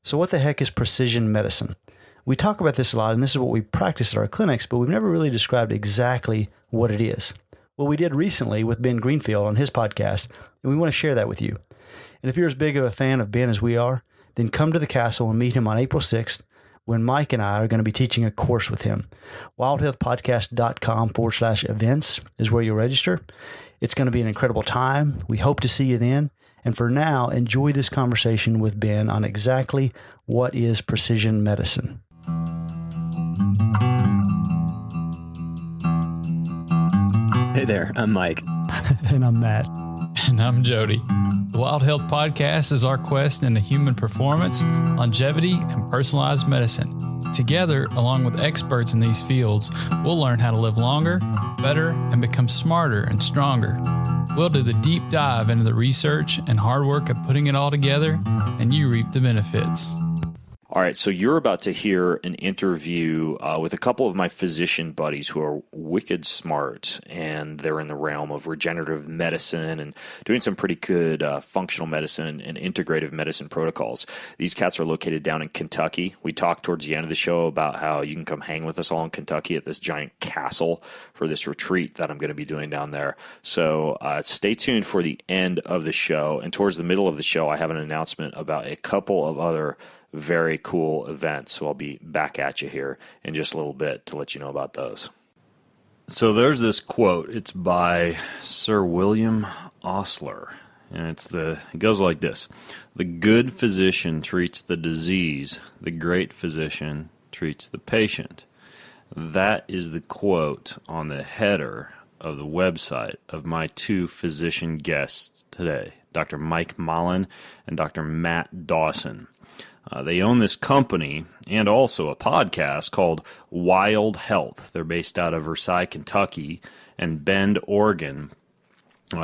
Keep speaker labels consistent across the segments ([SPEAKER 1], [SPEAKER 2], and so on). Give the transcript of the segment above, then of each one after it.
[SPEAKER 1] So what the heck is precision medicine? We talk about this a lot, and this is what we practice at our clinics, but we've never really described exactly what it is. Well, we did recently with Ben Greenfield on his podcast, and we want to share that with you. And if you're as big of a fan of Ben as we are, then come to the castle and meet him on April 6th when Mike and I are going to be teaching a course with him. wildhealthpodcast.com/events is where you'll register. It's going to be an incredible time. We hope to see you then. And for now, enjoy this conversation with Ben on exactly what is precision medicine.
[SPEAKER 2] Hey there, I'm Mike.
[SPEAKER 1] And I'm Matt.
[SPEAKER 3] And I'm Jody. The Wild Health Podcast is our quest into human performance, longevity, and personalized medicine. Together, along with experts in these fields, we'll learn how to live longer, better, and become smarter and stronger. We'll do the deep dive into the research and hard work of putting it all together, and you reap the benefits.
[SPEAKER 4] All right, so you're about to hear an interview with a couple of my physician buddies who are wicked smart, and they're in the realm of regenerative medicine and doing some pretty good functional medicine and integrative medicine protocols. These cats are located down in Kentucky. We talked towards the end of the show about how you can come hang with us all in Kentucky at this giant castle for this retreat that I'm going to be doing down there. So stay tuned for the end of the show, and towards the middle of the show, I have an announcement about a couple of other very cool events. So I'll be back at you here in just a little bit to let you know about those. So there's this quote. It's by Sir William Osler, and it goes like this: "The good physician treats the disease. The great physician treats the patient." That is the quote on the header of the website of my two physician guests today, Dr. Mike Malin and Dr. Matt Dawson. They own this company and also a podcast called Wild Health. They're based out of Versailles, Kentucky, and Bend, Oregon.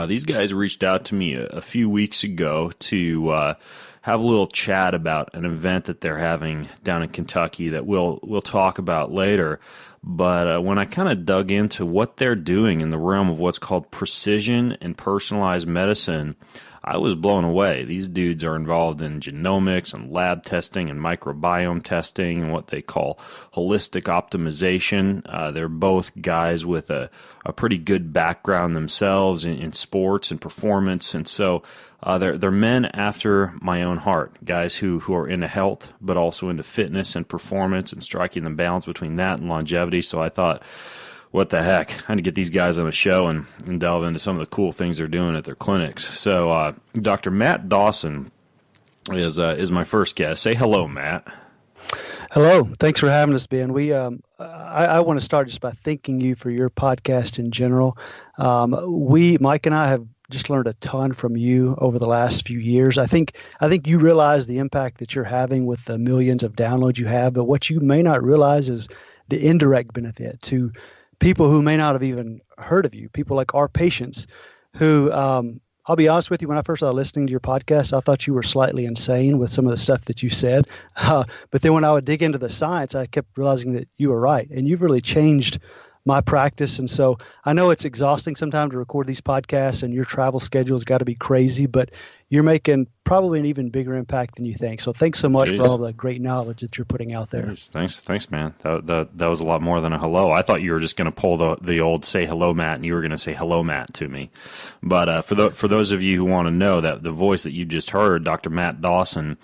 [SPEAKER 4] These guys reached out to me a few weeks ago to have a little chat about an event that they're having down in Kentucky that we'll talk about later. But when I kind of dug into what they're doing in the realm of what's called precision and personalized medicine, I was blown away. These dudes are involved in genomics and lab testing and microbiome testing and what they call holistic optimization. They're both guys with a pretty good background themselves in sports and performance, and so they're men after my own heart, guys who are into health but also into fitness and performance and striking the balance between that and longevity. So I thought, what the heck? I had to get these guys on the show and delve into some of the cool things they're doing at their clinics. So Dr. Matt Dawson is my first guest. Say hello, Matt.
[SPEAKER 1] Hello. Thanks for having us, Ben. I want to start just by thanking you for your podcast in general. Mike and I have just learned a ton from you over the last few years. I think you realize the impact that you're having with the millions of downloads you have, but what you may not realize is the indirect benefit to people who may not have even heard of you, people like our patients who, I'll be honest with you, when I first started listening to your podcast, I thought you were slightly insane with some of the stuff that you said. But then when I would dig into the science, I kept realizing that you were right. And you've really changed my practice. And so I know it's exhausting sometimes to record these podcasts and your travel schedule has got to be crazy, but you're making probably an even bigger impact than you think. So thanks so much for all the great knowledge that you're putting out there.
[SPEAKER 4] Thanks, man. That was a lot more than a hello. I thought you were just going to pull the old say hello, Matt, and you were going to say hello, Matt, to me. But for those of you who want to know, that the voice that you just heard, Dr. Matt Dawson,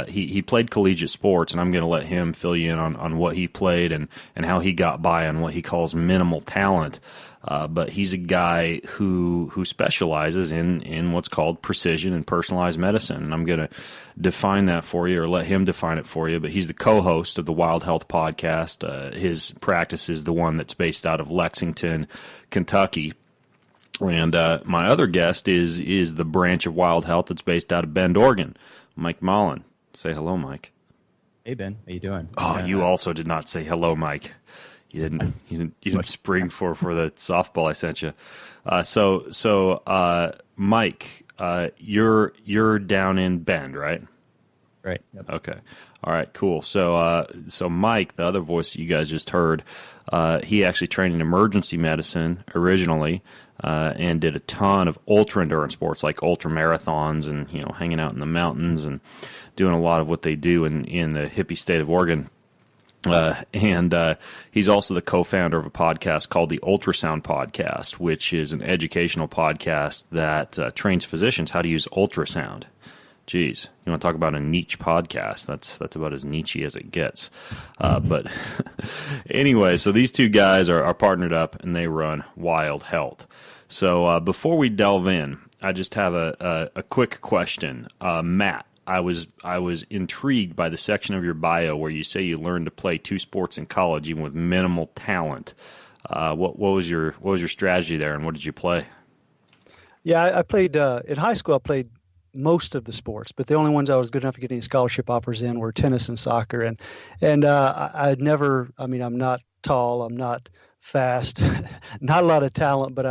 [SPEAKER 4] he played collegiate sports, and I'm going to let him fill you in on what he played and how he got by on what he calls minimal talent. But he's a guy who specializes in what's called precision and personalized medicine. And I'm going to define that for you, or let him define it for you. But he's the co-host of the Wild Health Podcast. His practice is the one that's based out of Lexington, Kentucky. And my other guest is the branch of Wild Health that's based out of Bend, Oregon, Mike Malin. Say hello, Mike.
[SPEAKER 2] Hey, Ben. How you doing?
[SPEAKER 4] Oh, you also did not say hello, Mike. You didn't spring for the softball I sent you. So Mike, you're down in Bend, right?
[SPEAKER 2] Right. Yep.
[SPEAKER 4] Okay. All right, cool. So Mike, the other voice that you guys just heard, he actually trained in emergency medicine originally, and did a ton of ultra endurance sports like ultra marathons and, hanging out in the mountains and doing a lot of what they do in the hippie state of Oregon. And he's also the co-founder of a podcast called the Ultrasound Podcast, which is an educational podcast that trains physicians how to use ultrasound. Geez, you want to talk about a niche podcast? That's about as niche as it gets. But anyway, so these two guys are partnered up, and they run Wild Health. So before we delve in, I just have a quick question. Matt, I was intrigued by the section of your bio where you say you learned to play 2 sports in college, even with minimal talent. What was your strategy there, and what did you play?
[SPEAKER 1] Yeah, I played in high school. I played most of the sports, but the only ones I was good enough to get any scholarship offers in were tennis and soccer. And I'd never. I mean, I'm not tall. I'm not fast. Not a lot of talent, but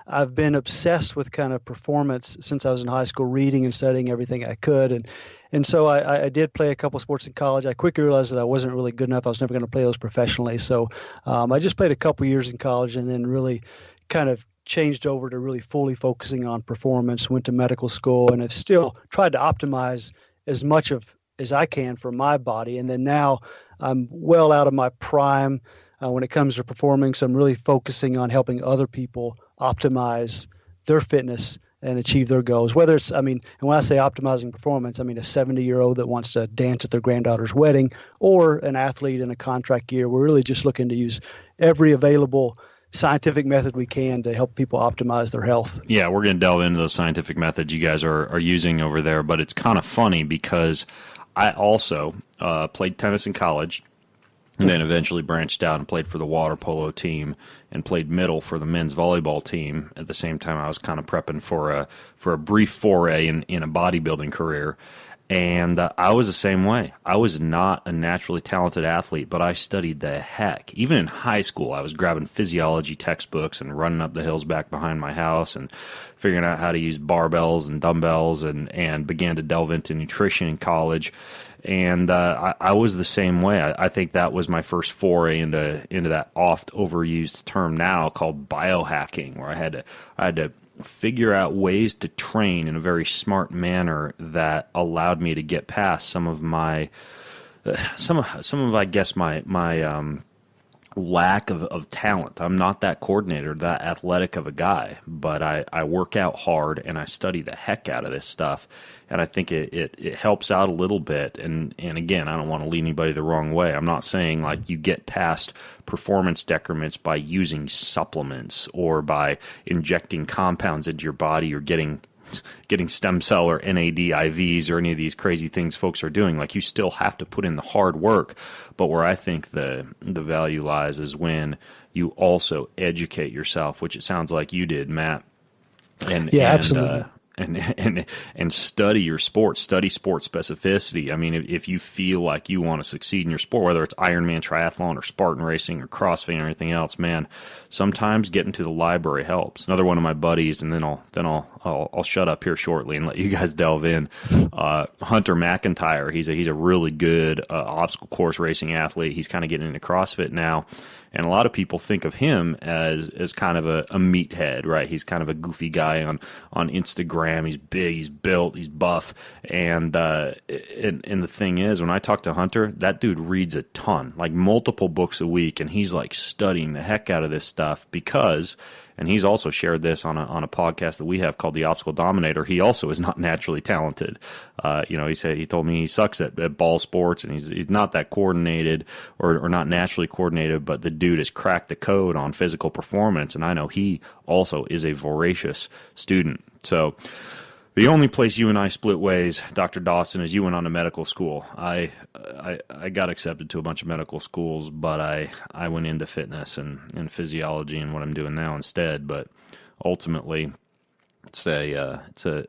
[SPEAKER 1] I've been obsessed with kind of performance since I was in high school, reading and studying everything I could. And so I did play a couple sports in college. I quickly realized that I wasn't really good enough. I was never going to play those professionally. So I just played a couple years in college and then really kind of changed over to really fully focusing on performance, went to medical school, and have still tried to optimize as much as I can for my body. And then now I'm well out of my prime when it comes to performing. So I'm really focusing on helping other people optimize their fitness and achieve their goals. Whether it's, and when I say optimizing performance, I mean a 70-year-old that wants to dance at their granddaughter's wedding or an athlete in a contract year. We're really just looking to use every available scientific method we can to help people optimize their health.
[SPEAKER 4] Yeah, we're going to delve into those scientific methods you guys are using over there, but it's kind of funny because I also played tennis in college and then eventually branched out and played for the water polo team and played middle for the men's volleyball team. At the same time, I was kind of prepping for a brief foray in a bodybuilding career. And I was the same way. I was not a naturally talented athlete, but I studied the heck. Even in high school, I was grabbing physiology textbooks and running up the hills back behind my house and figuring out how to use barbells and dumbbells and began to delve into nutrition in college. And I was the same way. I think that was my first foray into that oft overused term now called biohacking, where I had to figure out ways to train in a very smart manner that allowed me to get past some of I guess my lack of talent. I'm not that coordinator, that athletic of a guy, but I work out hard and I study the heck out of this stuff. And I think it helps out a little bit. And again, I don't want to lead anybody the wrong way. I'm not saying like you get past performance decrements by using supplements or by injecting compounds into your body or getting stem cell or NAD IVs or any of these crazy things folks are doing. Like, you still have to put in the hard work. But where I think the value lies is when you also educate yourself, which it sounds like you did, Matt.
[SPEAKER 1] Absolutely.
[SPEAKER 4] And study your sport, study sport specificity. I mean, if you feel like you want to succeed in your sport, whether it's Ironman triathlon or Spartan racing or CrossFit or anything else, man, sometimes getting to the library helps. Another one of my buddies, and then I'll shut up here shortly and let you guys delve in. Hunter McIntyre, he's a really good obstacle course racing athlete. He's kind of getting into CrossFit now. And a lot of people think of him as kind of a meathead, right? He's kind of a goofy guy on Instagram. He's big, he's built, he's buff. And the thing is, when I talk to Hunter, that dude reads a ton, like multiple books a week, and he's like studying the heck out of this stuff because, and he's also shared this on a podcast that we have called The Obstacle Dominator, he also is not naturally talented. He told me he sucks at ball sports and he's not that coordinated or not naturally coordinated, but the dude has cracked the code on physical performance, and I know he also is a voracious student. So the only place you and I split ways, Dr. Dawson, is you went on to medical school. I got accepted to a bunch of medical schools, but I went into fitness and physiology and what I'm doing now instead. But ultimately, it's a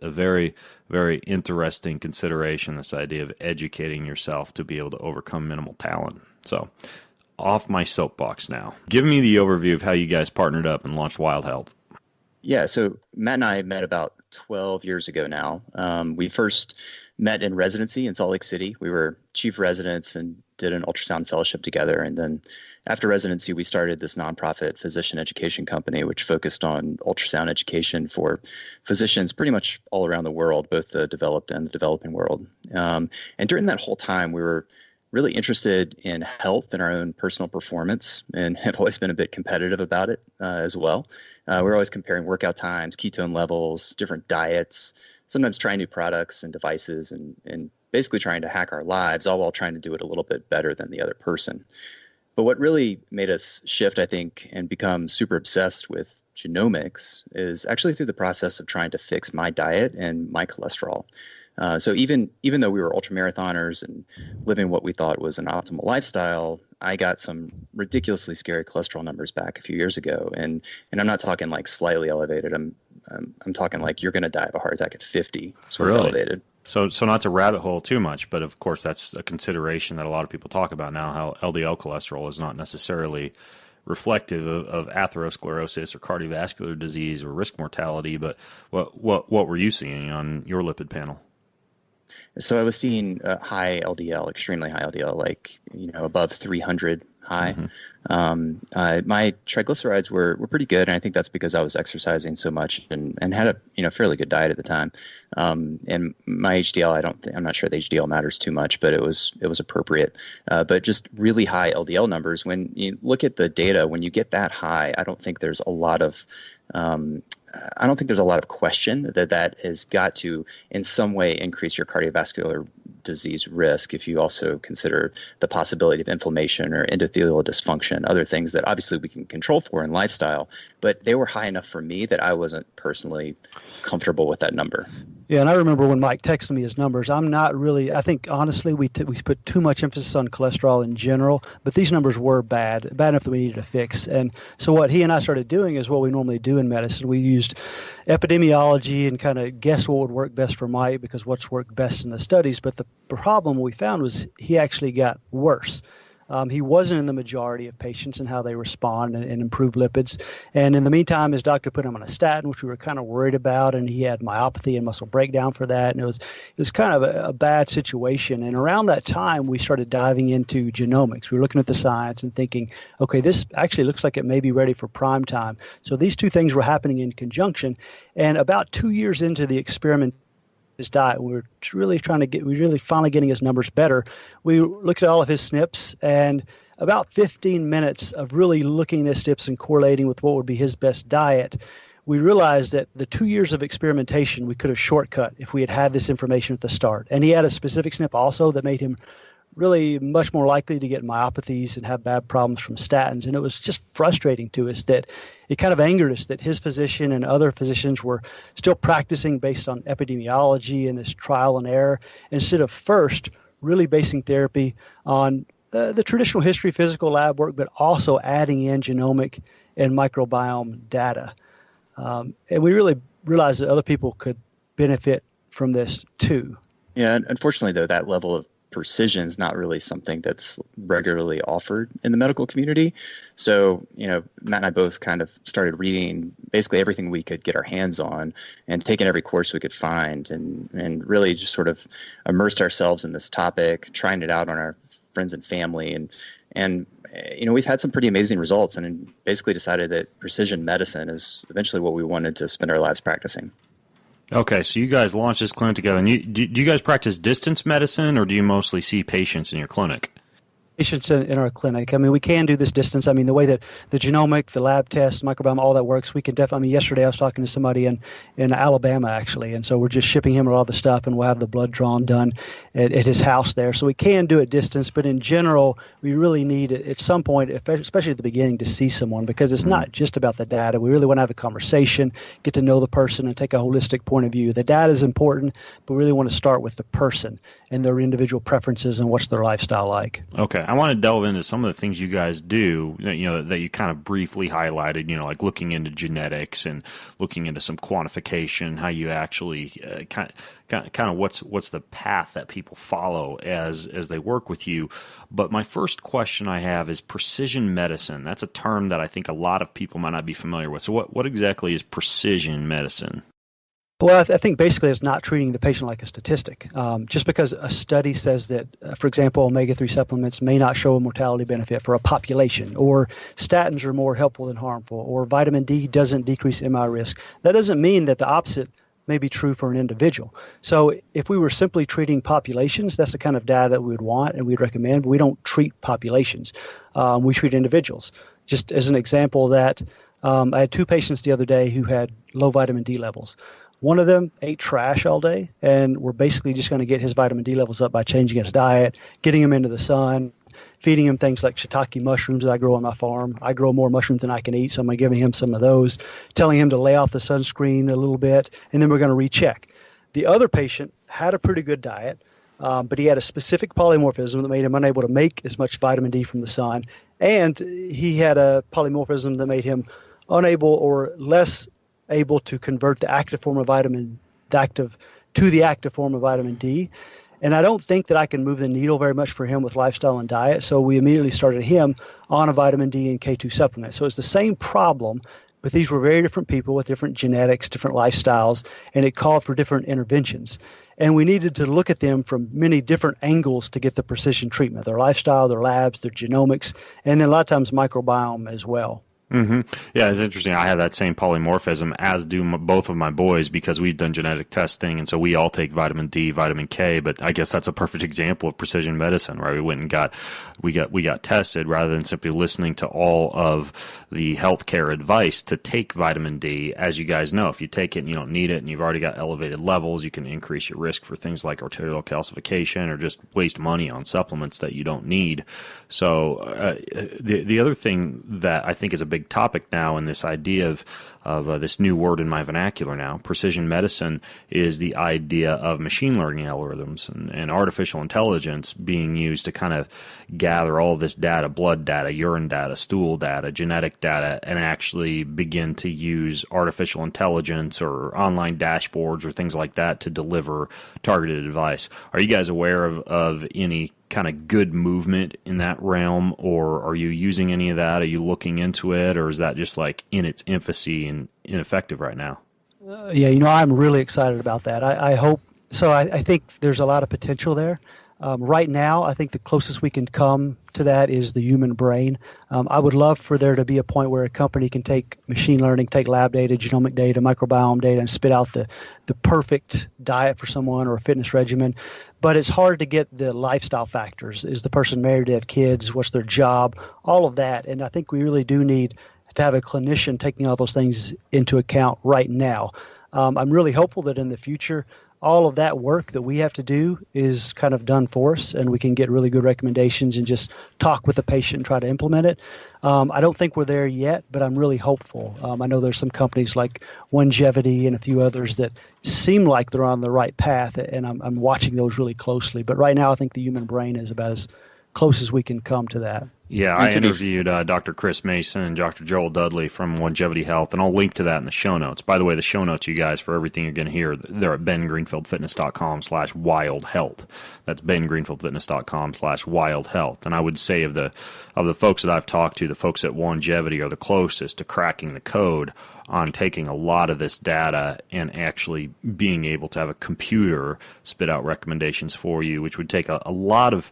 [SPEAKER 4] very, very interesting consideration, this idea of educating yourself to be able to overcome minimal talent. So off my soapbox now. Give me the overview of how you guys partnered up and launched Wild Health.
[SPEAKER 2] Yeah, so Matt and I met about 12 years ago now. We first met in residency in Salt Lake City. We were chief residents and did an ultrasound fellowship together. And then after residency, we started this nonprofit physician education company, which focused on ultrasound education for physicians pretty much all around the world, both the developed and the developing world. And during that whole time, we were really interested in health and our own personal performance, and have always been a bit competitive about it as well. We're always comparing workout times, ketone levels, different diets, sometimes trying new products and devices, and basically trying to hack our lives, all while trying to do it a little bit better than the other person. But what really made us shift, I think, and become super obsessed with genomics is actually through the process of trying to fix my diet and my cholesterol. So even though we were ultramarathoners and living what we thought was an optimal lifestyle, I got some ridiculously scary cholesterol numbers back a few years ago, and I'm not talking like slightly elevated. I'm talking like you're going to die of a heart attack at 50, sort of elevated.
[SPEAKER 4] So not to rabbit hole too much, but of course that's a consideration that a lot of people talk about now, how LDL cholesterol is not necessarily reflective of atherosclerosis or cardiovascular disease or risk mortality. But what were you seeing on your lipid panel?
[SPEAKER 2] So I was seeing high LDL, extremely high LDL, like, above 300 high. Mm-hmm. My triglycerides were pretty good, and I think that's because I was exercising so much and had a fairly good diet at the time. And my HDL, I'm not sure the HDL matters too much, but it was appropriate. But just really high LDL numbers. When you look at the data, when you get that high, I don't think there's a lot of question that has got to in some way increase your cardiovascular disease risk if you also consider the possibility of inflammation or endothelial dysfunction, other things that obviously we can control for in lifestyle, but they were high enough for me that I wasn't personally comfortable with that number.
[SPEAKER 1] Yeah, and I remember when Mike texted me his numbers, I think honestly we put too much emphasis on cholesterol in general, but these numbers were bad enough that we needed to fix. And so what he and I started doing is what we normally do in medicine. We used epidemiology and kind of guess what would work best for Mike because what's worked best in the studies. But the problem we found was he actually got worse. He wasn't in the majority of patients and how they respond and improve lipids. And in the meantime, his doctor put him on a statin, which we were kind of worried about, and he had myopathy and muscle breakdown for that. And it was kind of a bad situation. And around that time, we started diving into genomics. We were looking at the science and thinking, okay, this actually looks like it may be ready for prime time. So these two things were happening in conjunction. And about 2 years into the experiment, his diet, we were really finally getting his numbers better. We looked at all of his SNPs, and about 15 minutes of really looking at his SNPs and correlating with what would be his best diet, we realized that the 2 years of experimentation we could have shortcut if we had this information at the start. And he had a specific SNP also that made him really much more likely to get myopathies and have bad problems from statins. And it was just frustrating to us that it kind of angered us that his physician and other physicians were still practicing based on epidemiology and this trial and error instead of first really basing therapy on the traditional history physical lab work, but also adding in genomic and microbiome data. And we really realized that other people could benefit from this too.
[SPEAKER 2] Yeah, unfortunately, though, that level of precision is not really something that's regularly offered in the medical community. So, Matt and I both kind of started reading basically everything we could get our hands on and taking every course we could find and really just sort of immersed ourselves in this topic, trying it out on our friends and family. And we've had some pretty amazing results and basically decided that precision medicine is eventually what we wanted to spend our lives practicing.
[SPEAKER 4] Okay, so you guys launched this clinic together. And do you guys practice distance medicine, or do you mostly see patients in your clinic?
[SPEAKER 1] Patients in our clinic. I mean, we can do this distance. I mean, the way that the genomic, the lab tests, microbiome, all that works, we can definitely. I mean, yesterday I was talking to somebody in Alabama actually, and so we're just shipping him all the stuff, and we'll have the blood drawn done at his house there. So we can do it distance, but in general, we really need at some point, especially at the beginning, to see someone because it's not just about the data. We really want to have a conversation, get to know the person, and take a holistic point of view. The data is important, but we really want to start with the person and their individual preferences and what's their lifestyle like.
[SPEAKER 4] Okay. I want to delve into some of the things you guys do, that you kind of briefly highlighted, like looking into genetics and looking into some quantification, how you actually kind of what's the path that people follow as they work with you. But my first question I have is precision medicine. That's a term that I think a lot of people might not be familiar with. So what exactly is precision medicine?
[SPEAKER 1] Well, I think basically it's not treating the patient like a statistic. Just because a study says that, for example, omega-3 supplements may not show a mortality benefit for a population, or statins are more helpful than harmful, or vitamin D doesn't decrease MI risk, that doesn't mean that the opposite may be true for an individual. So if we were simply treating populations, that's the kind of data that we would want and we'd recommend, but we don't treat populations. We treat individuals. Just as an example of that, I had 2 patients the other day who had low vitamin D levels. One of them ate trash all day, and we're basically just going to get his vitamin D levels up by changing his diet, getting him into the sun, feeding him things like shiitake mushrooms that I grow on my farm. I grow more mushrooms than I can eat, so I'm giving him some of those, telling him to lay off the sunscreen a little bit, and then we're going to recheck. The other patient had a pretty good diet, but he had a specific polymorphism that made him unable to make as much vitamin D from the sun, and he had a polymorphism that made him unable or less able to convert the active form of vitamin D. And I don't think that I can move the needle very much for him with lifestyle and diet. So we immediately started him on a vitamin D and K2 supplement. So it's the same problem, but these were very different people with different genetics, different lifestyles, and it called for different interventions. And we needed to look at them from many different angles to get the precision treatment, their lifestyle, their labs, their genomics, and then a lot of times microbiome as well.
[SPEAKER 4] Mm-hmm. Yeah, it's interesting. I have that same polymorphism, as do both of my boys, because we've done genetic testing, and so we all take vitamin D, vitamin K. But I guess that's a perfect example of precision medicine, right? We went and we got tested rather than simply listening to all of the healthcare advice to take vitamin D. As you guys know, if you take it and you don't need it, and you've already got elevated levels, you can increase your risk for things like arterial calcification, or just waste money on supplements that you don't need. So the other thing that I think is a big topic now, in this idea of this new word in my vernacular now, precision medicine, is the idea of machine learning algorithms and artificial intelligence being used to kind of gather all this data, blood data, urine data, stool data, genetic data, and actually begin to use artificial intelligence or online dashboards or things like that to deliver targeted advice. Are you guys aware of any kind of good movement in that realm, or are you using any of that? Are you looking into it, or is that just like in its infancy and ineffective right now?
[SPEAKER 1] Yeah, I'm really excited about that. I hope so. I think there's a lot of potential there. Right now, I think the closest we can come to that is the human brain. I would love for there to be a point where a company can take machine learning, take lab data, genomic data, microbiome data, and spit out the perfect diet for someone or a fitness regimen. But it's hard to get the lifestyle factors. Is the person married, to have kids? What's their job? All of that. And I think we really do need to have a clinician taking all those things into account right now. I'm really hopeful that in the future, all of that work that we have to do is kind of done for us, and we can get really good recommendations and just talk with the patient and try to implement it. I don't think we're there yet, but I'm really hopeful. I know there's some companies like Longevity and a few others that seem like they're on the right path, and I'm watching those really closely. But right now, I think the human brain is about as close as we can come to that.
[SPEAKER 4] Yeah, I interviewed Dr. Chris Mason and Dr. Joel Dudley from Longevity Health, and I'll link to that in the show notes. By the way, the show notes, you guys, for everything you're going to hear, they're at bengreenfieldfitness.com/wildhealth. That's bengreenfieldfitness.com/wildhealth. And I would say of the folks that I've talked to, the folks at Longevity are the closest to cracking the code on taking a lot of this data and actually being able to have a computer spit out recommendations for you, which would take a lot of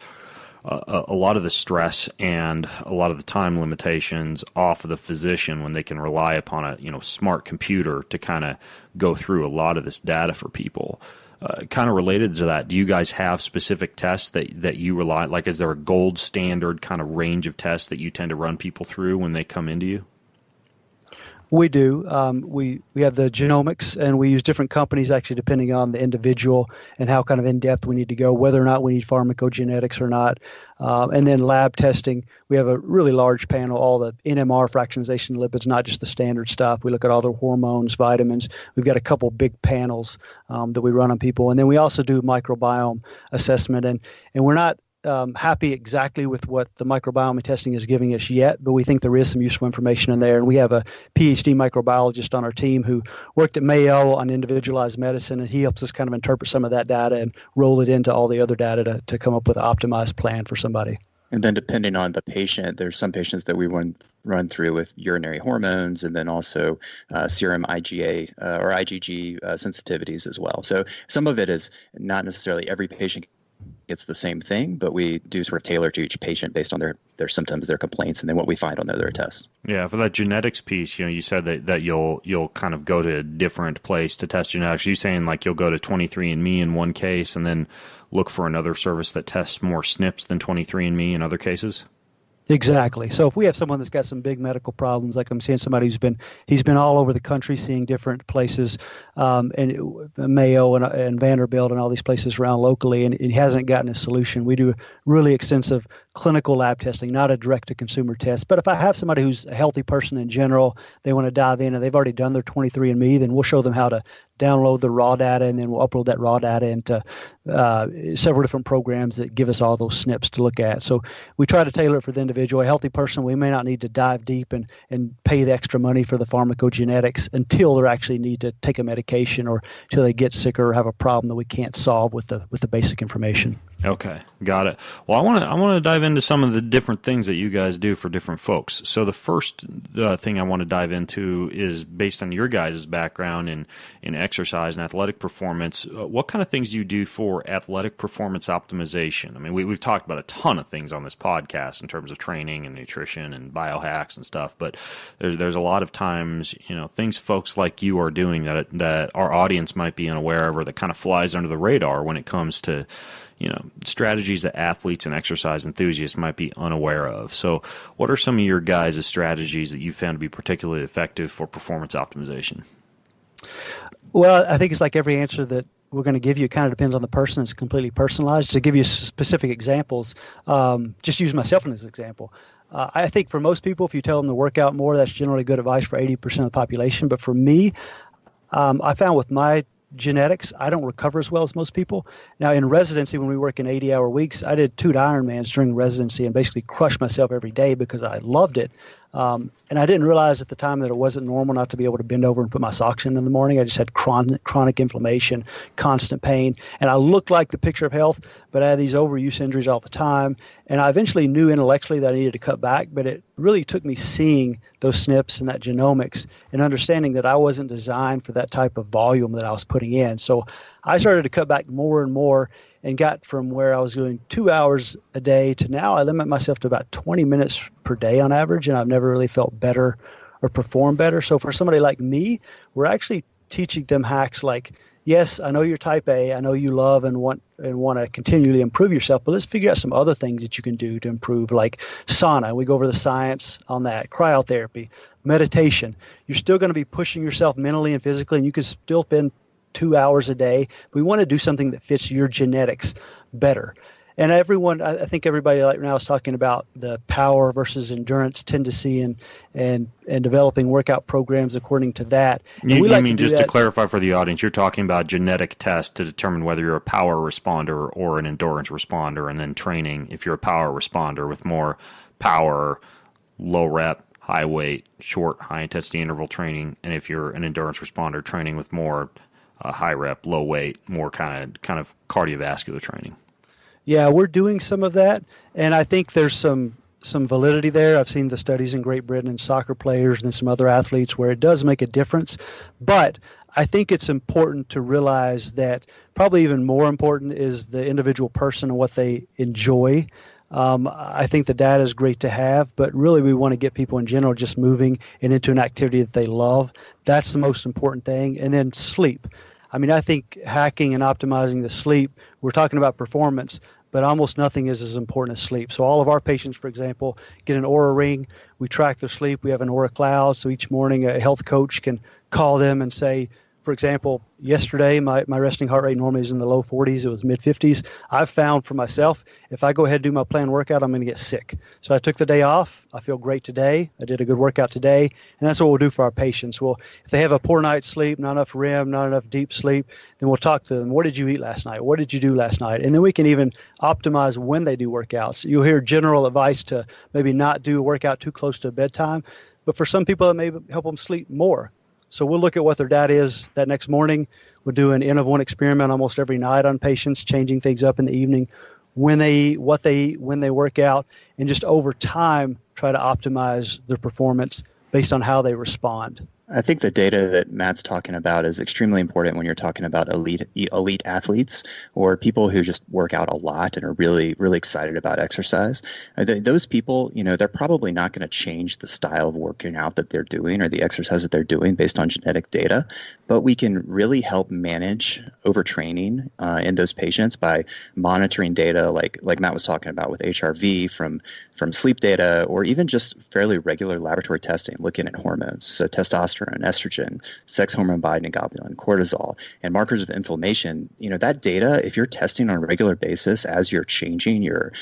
[SPEAKER 4] the stress and a lot of the time limitations off of the physician when they can rely upon a smart computer to kind of go through a lot of this data for people. Kind of related to that, do you guys have specific tests that you rely, like is there a gold standard kind of range of tests that you tend to run people through when they come into you?
[SPEAKER 1] We do. We have the genomics, and we use different companies actually depending on the individual and how kind of in-depth we need to go, whether or not we need pharmacogenetics or not. And then lab testing, we have a really large panel, all the NMR fractionation lipids, not just the standard stuff. We look at all the hormones, vitamins. We've got a couple big panels that we run on people. And then we also do microbiome assessment. And we're not happy exactly with what the microbiome testing is giving us yet, but we think there is some useful information in there. And we have a PhD microbiologist on our team who worked at Mayo on individualized medicine, and he helps us kind of interpret some of that data and roll it into all the other data to come up with an optimized plan for somebody.
[SPEAKER 2] And then depending on the patient, there's some patients that we run through with urinary hormones, and then also serum IgA or IgG sensitivities as well. So some of it is not necessarily every patient gets the same thing, but we do sort of tailor to each patient based on their symptoms, their complaints, and then what we find on their tests.
[SPEAKER 4] Yeah, for that genetics piece, you said that you'll kind of go to a different place to test genetics. Are you saying like you'll go to 23andMe in one case and then look for another service that tests more SNPs than 23andMe in other cases?
[SPEAKER 1] Exactly. So if we have someone that's got some big medical problems, like I'm seeing somebody he's been all over the country seeing different places, and Mayo and Vanderbilt and all these places around locally, and he hasn't gotten a solution. We do really extensive clinical lab testing, not a direct-to-consumer test. But if I have somebody who's a healthy person in general, they want to dive in and they've already done their 23andMe, then we'll show them how to download the raw data, and then we'll upload that raw data into several different programs that give us all those SNPs to look at. So we try to tailor it for the individual. A healthy person, we may not need to dive deep and pay the extra money for the pharmacogenetics until they actually need to take a medication or until they get sick or have a problem that we can't solve with the basic information.
[SPEAKER 4] Okay, got it. Well, I want to dive into some of the different things that you guys do for different folks. So the first thing I want to dive into is based on your guys' background in exercise and athletic performance. What kind of things do you do for athletic performance optimization? I mean, we've talked about a ton of things on this podcast in terms of training and nutrition and biohacks and stuff, but there's a lot of times, things folks like you are doing that our audience might be unaware of, or that kind of flies under the radar when it comes to strategies that athletes and exercise enthusiasts might be unaware of. So what are some of your guys' strategies that you found to be particularly effective for performance optimization?
[SPEAKER 1] Well, I think it's like every answer that we're going to give you. It kind of depends on the person. It's completely personalized. To give you specific examples, just use myself as an example. I think for most people, if you tell them to work out more, that's generally good advice for 80% of the population. But for me, I found with my genetics, I don't recover as well as most people. Now, in residency, when we work in 80-hour weeks, I did 2 Ironmans during residency and basically crushed myself every day because I loved it. And I didn't realize at the time that it wasn't normal not to be able to bend over and put my socks in the morning. I just had chronic inflammation, constant pain, and I looked like the picture of health, but I had these overuse injuries all the time. And I eventually knew intellectually that I needed to cut back, but it really took me seeing those SNPs and that genomics and understanding that I wasn't designed for that type of volume that I was putting in. So I started to cut back more and more and got from where I was doing 2 hours a day to now I limit myself to about 20 minutes per day on average, and I've never really felt better or performed better. So for somebody like me, we're actually teaching them hacks like, yes, I know you're type A, I know you love and want to continually improve yourself, but let's figure out some other things that you can do to improve, like sauna. We go over the science on that, cryotherapy, meditation. You're still going to be pushing yourself mentally and physically, and you can still spend 2 hours a day. We want to do something that fits your genetics better. And I think everybody right now is talking about the power versus endurance tendency and developing workout programs according to that.
[SPEAKER 4] To clarify for the audience, you're talking about genetic tests to determine whether you're a power responder or an endurance responder, and then training if you're a power responder with more power, low rep, high weight, short, high intensity interval training, and if you're an endurance responder, training with more high rep, low weight, more kind of cardiovascular training.
[SPEAKER 1] Yeah, we're doing some of that, and I think there's some validity there. I've seen the studies in Great Britain and soccer players and some other athletes where it does make a difference. But I think it's important to realize that probably even more important is the individual person and what they enjoy. I think the data is great to have, but really we want to get people in general just moving and into an activity that they love. That's the most important thing. And then sleep. I mean, I think hacking and optimizing the sleep, we're talking about performance, but almost nothing is as important as sleep. So all of our patients, for example, get an Oura Ring. We track their sleep. We have an Oura Cloud. So each morning a health coach can call them and say, for example, yesterday my resting heart rate normally is in the low 40s. It was mid 50s. I've found for myself, if I go ahead and do my planned workout, I'm going to get sick. So I took the day off. I feel great today. I did a good workout today. And that's what we'll do for our patients. Well, if they have a poor night's sleep, not enough REM, not enough deep sleep, then we'll talk to them. What did you eat last night? What did you do last night? And then we can even optimize when they do workouts. You'll hear general advice to maybe not do a workout too close to bedtime. But for some people, it may help them sleep more. So we'll look at what their data is that next morning. We'll do an N of 1 experiment almost every night on patients, changing things up in the evening. when they work out, and just over time try to optimize their performance based on how they respond.
[SPEAKER 2] I think the data that Matt's talking about is extremely important when you're talking about elite athletes or people who just work out a lot and are really, really excited about exercise. Those people, they're probably not going to change the style of working out that they're doing or the exercise that they're doing based on genetic data, but we can really help manage overtraining in those patients by monitoring data like Matt was talking about with HRV from sleep data, or even just fairly regular laboratory testing, looking at hormones. So testosterone, estrogen, sex hormone binding globulin, cortisol, and markers of inflammation. That data, if you're testing on a regular basis as you're changing your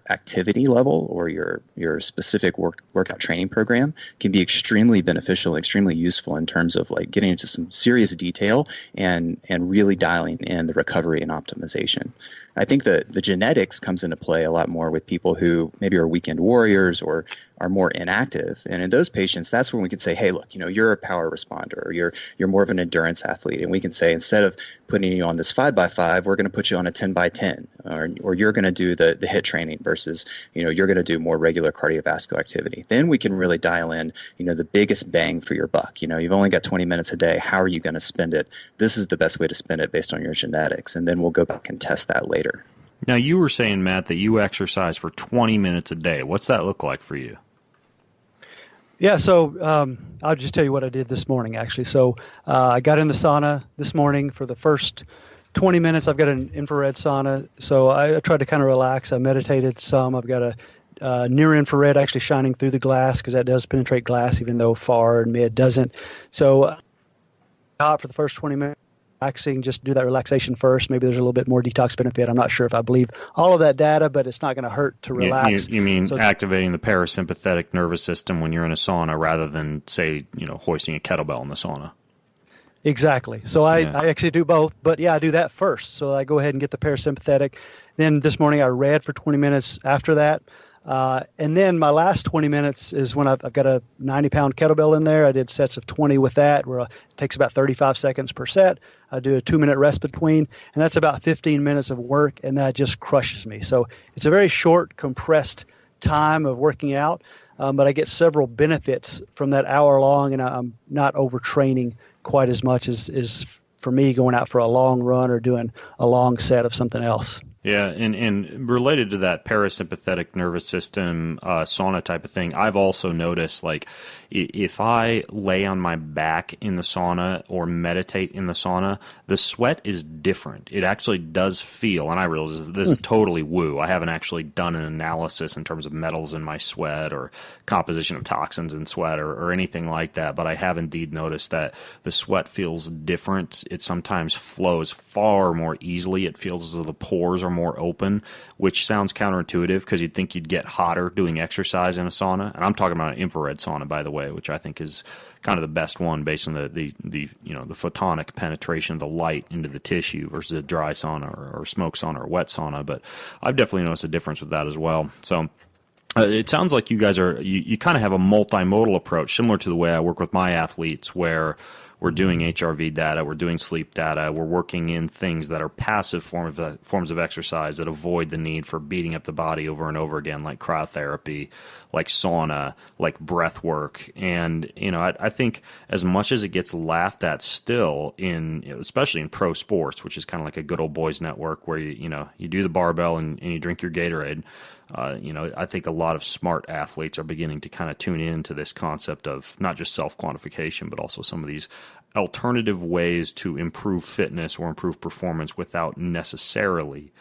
[SPEAKER 2] activity level or your specific workout training program, can be extremely beneficial, extremely useful in terms of like getting into some serious detail and really dialing in the recovery and optimization. I think the genetics comes into play a lot more with people who maybe are weekend warriors or are more inactive. And in those patients, that's when we can say, hey, look, you're a power responder, or you're more of an endurance athlete. And we can say, instead of putting you on this 5x5, we're going to put you on a 10x10, or you're going to do the HIIT training versus, you're going to do more regular cardiovascular activity. Then we can really dial in, the biggest bang for your buck. You've only got 20 minutes a day. How are you going to spend it? This is the best way to spend it based on your genetics. And then we'll go back and test that later.
[SPEAKER 4] Now, you were saying, Matt, that you exercise for 20 minutes a day. What's that look like for you?
[SPEAKER 1] Yeah, so I'll just tell you what I did this morning, actually. So I got in the sauna this morning for the first 20 minutes. I've got an infrared sauna, so I tried to kind of relax. I meditated some. I've got a near infrared actually shining through the glass, because that does penetrate glass, even though far and mid doesn't. So out for the first 20 minutes. Relaxing, just do that relaxation first. Maybe there's a little bit more detox benefit. I'm not sure if I believe all of that data, but it's not going to hurt to relax.
[SPEAKER 4] You mean activating the parasympathetic nervous system when you're in a sauna rather than, say, hoisting a kettlebell in the sauna?
[SPEAKER 1] Exactly. So I actually do both, but I do that first. So I go ahead and get the parasympathetic. Then this morning I read for 20 minutes after that. And then my last 20 minutes is when I've got a 90-pound kettlebell in there. I did sets of 20 with that, where it takes about 35 seconds per set. I do a 2-minute rest between, and that's about 15 minutes of work, and that just crushes me. So it's a very short, compressed time of working out, but I get several benefits from that hour long, and I'm not overtraining quite as much as for me going out for a long run or doing a long set of something else.
[SPEAKER 4] Yeah, and related to that parasympathetic nervous system sauna type of thing, I've also noticed, like, if I lay on my back in the sauna or meditate in the sauna, the sweat is different. It actually does feel, and I realize this is totally woo. I haven't actually done an analysis in terms of metals in my sweat or composition of toxins in sweat or anything like that, but I have indeed noticed that the sweat feels different. It sometimes flows far more easily. It feels as though the pores are more open, which sounds counterintuitive because you'd think you'd get hotter doing exercise in a sauna. And I'm talking about an infrared sauna, by the way, which I think is kind of the best one based on the photonic penetration of the light into the tissue versus a dry sauna or smoke sauna or wet sauna. But I've definitely noticed a difference with that as well. So it sounds like you guys you kind of have a multimodal approach, similar to the way I work with my athletes, where we're doing HRV data, we're doing sleep data, we're working in things that are passive forms of exercise that avoid the need for beating up the body over and over again, like cryotherapy, like sauna, like breath work. And, I think as much as it gets laughed at still especially in pro sports, which is kind of like a good old boys network where you do the barbell and you drink your Gatorade. I think a lot of smart athletes are beginning to kind of tune into this concept of not just self-quantification, but also some of these alternative ways to improve fitness or improve performance without necessarily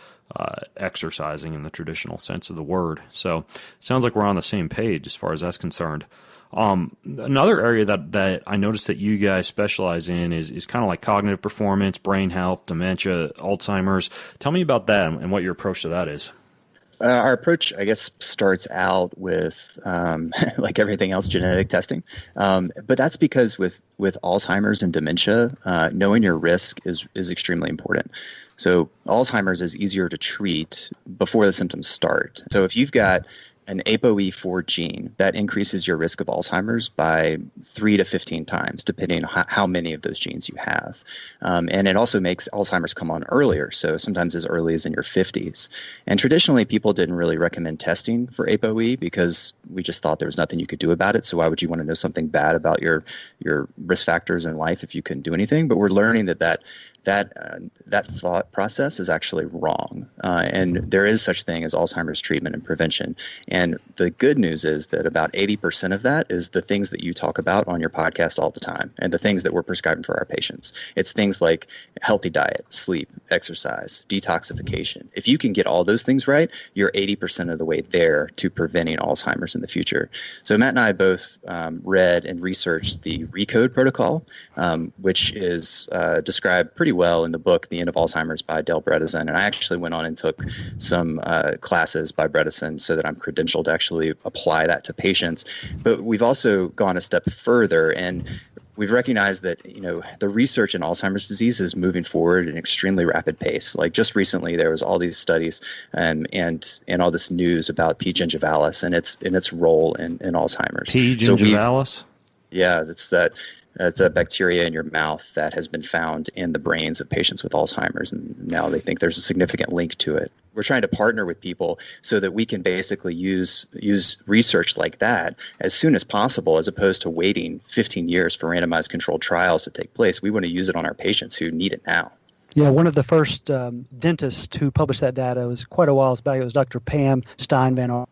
[SPEAKER 4] exercising in the traditional sense of the word. So sounds like we're on the same page as far as that's concerned. Another area that I noticed that you guys specialize in is kind of like cognitive performance, brain health, dementia, Alzheimer's. Tell me about that and what your approach to that is.
[SPEAKER 2] Our approach, I guess, starts out with, like everything else, genetic testing. But that's because with Alzheimer's and dementia, knowing your risk is extremely important. So Alzheimer's is easier to treat before the symptoms start. So if you've got an ApoE4 gene that increases your risk of Alzheimer's by 3 to 15 times, depending on how many of those genes you have. And it also makes Alzheimer's come on earlier, so sometimes as early as in your 50s. And traditionally, people didn't really recommend testing for ApoE because we just thought there was nothing you could do about it. So why would you want to know something bad about your risk factors in life if you couldn't do anything? But we're learning that thought process is actually wrong. And there is such thing as Alzheimer's treatment and prevention. And the good news is that about 80% of that is the things that you talk about on your podcast all the time and the things that we're prescribing for our patients. It's things like healthy diet, sleep, exercise, detoxification. If you can get all those things right, you're 80% of the way there to preventing Alzheimer's in the future. So Matt and I both read and researched the RECODE protocol, which is described pretty well in the book, The End of Alzheimer's by Dale Bredesen. And I actually went on and took some classes by Bredesen so that I'm credentialed to actually apply that to patients. But we've also gone a step further, and we've recognized that, the research in Alzheimer's disease is moving forward at an extremely rapid pace. Like just recently, there was all these studies and all this news about P. gingivalis and its role in Alzheimer's.
[SPEAKER 4] P. gingivalis?
[SPEAKER 2] Yeah, that's a bacteria in your mouth that has been found in the brains of patients with Alzheimer's, and now they think there's a significant link to it. We're trying to partner with people so that we can basically use research like that as soon as possible, as opposed to waiting 15 years for randomized controlled trials to take place. We want to use it on our patients who need it now.
[SPEAKER 1] Yeah, one of the first dentists to publish that data was quite a while back. It was Dr. Pam Stein Van Ar.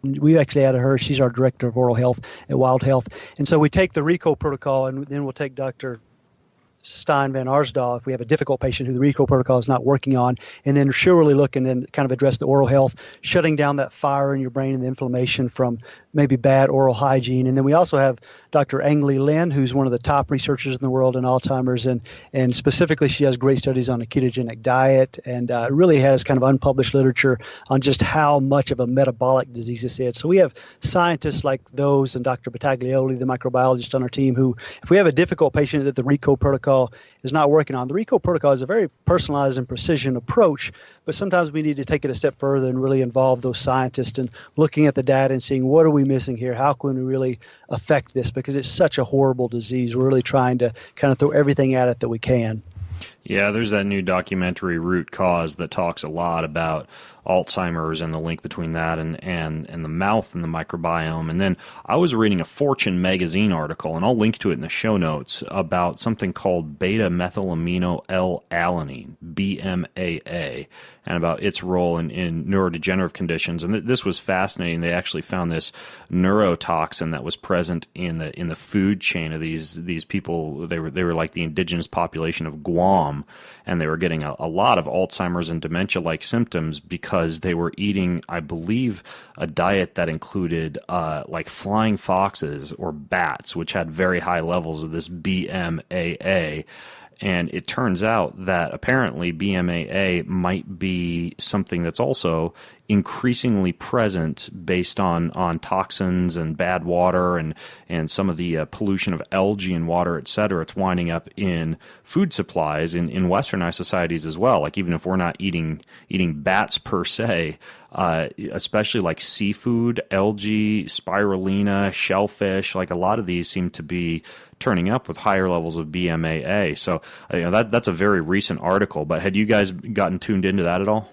[SPEAKER 1] We actually added her. She's our director of oral health at Wild Health. And so we take the RECODE protocol, and then we'll take Dr. Stein Van Arsdal if we have a difficult patient who the RECODE protocol is not working on, and then surely look and then kind of address the oral health, shutting down that fire in your brain and the inflammation from maybe bad oral hygiene. And then we also have Dr. Ang-Lee Lin, who's one of the top researchers in the world in Alzheimer's, and specifically she has great studies on a ketogenic diet and really has kind of unpublished literature on just how much of a metabolic disease this is. So we have scientists like those and Dr. Battaglioli, the microbiologist on our team, who, if we have a difficult patient that the RECODE protocol is not working on, the RECODE protocol is a very personalized and precision approach, but sometimes we need to take it a step further and really involve those scientists in looking at the data and seeing what are we missing here, how can we really affect this, because it's such a horrible disease. We're really trying to kind of throw everything at it that we can.
[SPEAKER 4] Yeah, there's that new documentary, Root Cause, that talks a lot about Alzheimer's and the link between that and the mouth and the microbiome. And then I was reading a Fortune magazine article, and I'll link to it in the show notes, about something called beta-methylamino L-alanine, BMAA, and about its role in neurodegenerative conditions. And this was fascinating. They actually found this neurotoxin that was present in the food chain of these people. They were like the indigenous population of Guam, and they were getting a lot of Alzheimer's and dementia-like symptoms because they were eating, I believe, a diet that included like flying foxes or bats, which had very high levels of this BMAA. And it turns out that apparently BMAA might be something that's also increasingly present based on toxins and bad water and some of the pollution of algae in water, et cetera. It's winding up in food supplies in westernized societies as well. Like even if we're not eating bats per se, especially like seafood, algae, spirulina, shellfish, like a lot of these seem to be turning up with higher levels of BMAA. So that's a very recent article, but had you guys gotten tuned into that at all?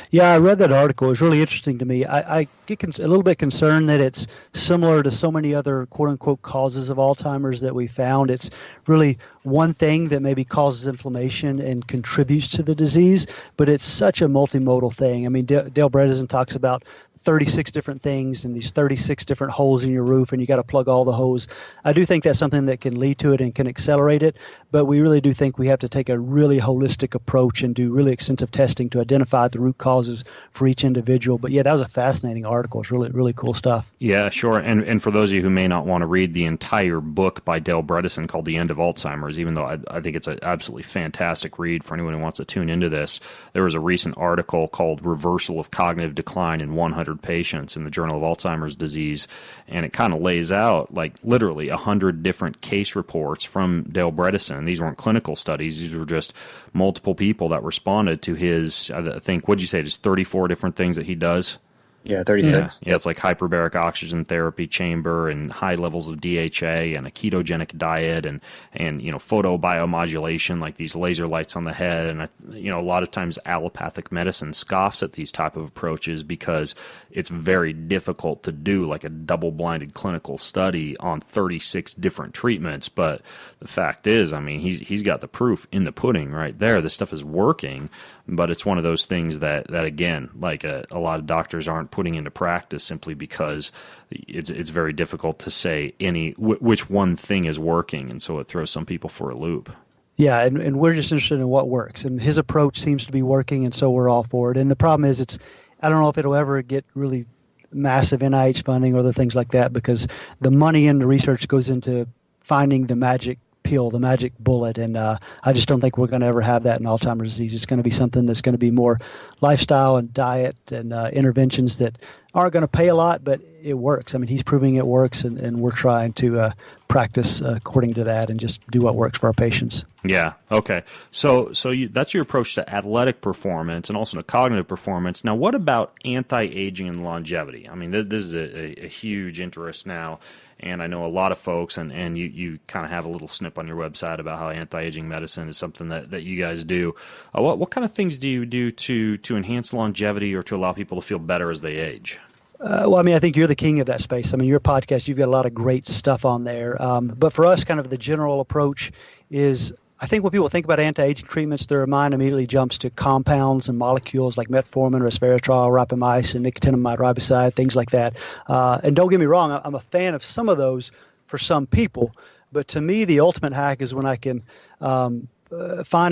[SPEAKER 1] Yeah, I read that article. It was really interesting to me. I get a little bit concerned that it's similar to so many other quote-unquote causes of Alzheimer's that we found. It's really one thing that maybe causes inflammation and contributes to the disease, but it's such a multimodal thing. I mean, Dale Bredesen talks about 36 different things and these 36 different holes in your roof, and you got to plug all the holes. I do think that's something that can lead to it and can accelerate it, but we really do think we have to take a really holistic approach and do really extensive testing to identify the root causes for each individual. But yeah, that was a fascinating article. It's really, really cool stuff.
[SPEAKER 4] Yeah, sure. And for those of you who may not want to read the entire book by Dale Bredesen called The End of Alzheimer's, even though I think it's an absolutely fantastic read for anyone who wants to tune into this, there was a recent article called Reversal of Cognitive Decline in 100 Patients in the Journal of Alzheimer's Disease, and it kind of lays out like literally 100 different case reports from Dale Bredesen. These weren't clinical studies; these were just multiple people that responded to his, I think, what'd you say, just 34 different things that he does?
[SPEAKER 2] Yeah, 36.
[SPEAKER 4] Yeah, it's like hyperbaric oxygen therapy chamber and high levels of DHA and a ketogenic diet and photobiomodulation, like these laser lights on the head. And a lot of times allopathic medicine scoffs at these type of approaches because it's very difficult to do like a double-blinded clinical study on 36 different treatments. But the fact is, I mean, he's got the proof in the pudding right there. This stuff is working. But it's one of those things that again, like a lot of doctors aren't putting into practice simply because it's very difficult to say which one thing is working, and so it throws some people for a loop.
[SPEAKER 1] Yeah, and we're just interested in what works, and his approach seems to be working, and so we're all for it. And the problem is, I don't know if it'll ever get really massive NIH funding or other things like that, because the money in the research goes into finding the magic pill, the magic bullet, and I just don't think we're going to ever have that in Alzheimer's disease. It's going to be something that's going to be more lifestyle and diet and interventions that aren't going to pay a lot, but it works. I mean, he's proving it works, and we're trying to practice according to that and just do what works for our patients.
[SPEAKER 4] Yeah. Okay. So that's your approach to athletic performance and also to cognitive performance. Now, what about anti-aging and longevity? I mean, this is a huge interest now. And I know a lot of folks, and you kind of have a little snip on your website about how anti-aging medicine is something that you guys do. What kind of things do you do to enhance longevity or to allow people to feel better as they age?
[SPEAKER 1] Well, I mean, I think you're the king of that space. I mean, your podcast, you've got a lot of great stuff on there. But for us, kind of the general approach is, I think when people think about anti-aging treatments, their mind immediately jumps to compounds and molecules like metformin, resveratrol, rapamycin, nicotinamide riboside, things like that. And don't get me wrong, I'm a fan of some of those for some people. But to me, the ultimate hack is when I can find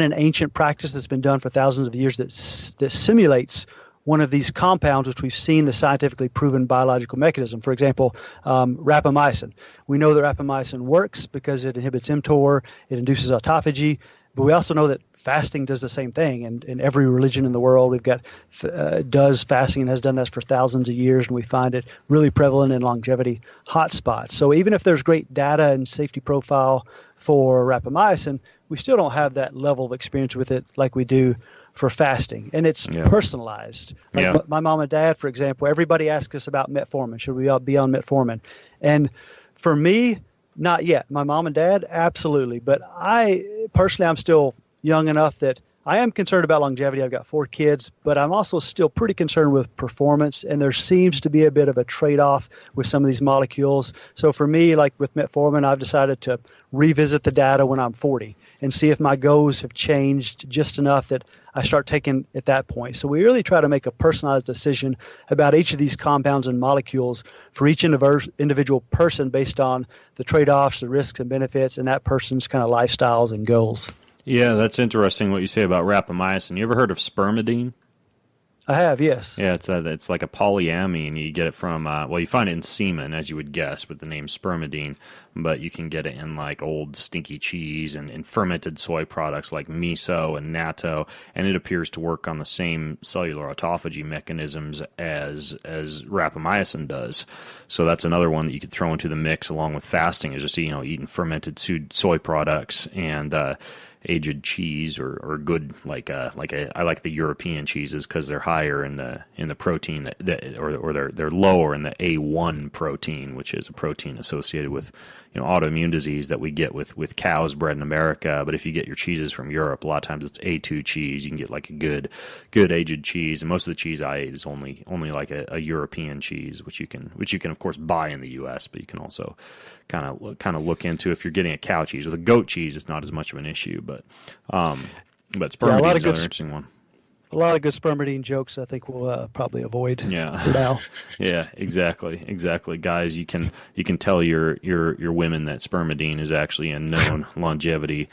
[SPEAKER 1] an ancient practice that's been done for thousands of years that simulates one of these compounds, which we've seen the scientifically proven biological mechanism. For example, rapamycin. We know that rapamycin works because it inhibits mTOR, it induces autophagy, but we also know that fasting does the same thing. And in every religion in the world, we've got does fasting and has done that for thousands of years, and we find it really prevalent in longevity hotspots. So even if there's great data and safety profile for rapamycin, we still don't have that level of experience with it like we do for fasting, and it's personalized. Like my mom and dad, for example, everybody asks us about metformin. Should we all be on metformin? And for me, not yet. My mom and dad, absolutely. But I'm still young enough that I am concerned about longevity. I've got 4 kids, but I'm also still pretty concerned with performance, and there seems to be a bit of a trade-off with some of these molecules. So for me, like with metformin, I've decided to revisit the data when I'm 40 and see if my goals have changed just enough that I start taking at that point. So we really try to make a personalized decision about each of these compounds and molecules for each individual person based on the trade-offs, the risks and benefits, and that person's kind of lifestyles and goals.
[SPEAKER 4] Yeah, that's interesting what you say about rapamycin. You ever heard of spermidine?
[SPEAKER 1] I have, yes.
[SPEAKER 4] Yeah, it's like a polyamine. You get it from, you find it in semen, as you would guess, with the name spermidine, but you can get it in like old stinky cheese and in fermented soy products like miso and natto, and it appears to work on the same cellular autophagy mechanisms as rapamycin does. So that's another one that you could throw into the mix along with fasting, is just eating fermented soy products and aged cheese or good I like the European cheeses because they're higher in the protein or they're lower in the A1 protein, which is a protein associated with autoimmune disease that we get with cows bred in America. But if you get your cheeses from Europe, a lot of times it's A2 cheese. You can get like a good aged cheese, and most of the cheese I ate is only like a European cheese, which you can of course buy in the U.S., but you can also kind of look into if you're getting a cow cheese. With a goat cheese, it's not as much of an issue, but spermidine is another interesting one.
[SPEAKER 1] A lot of good spermidine jokes I think we'll probably avoid for now.
[SPEAKER 4] Yeah, exactly. Guys, you can tell your women that spermidine is actually a known longevity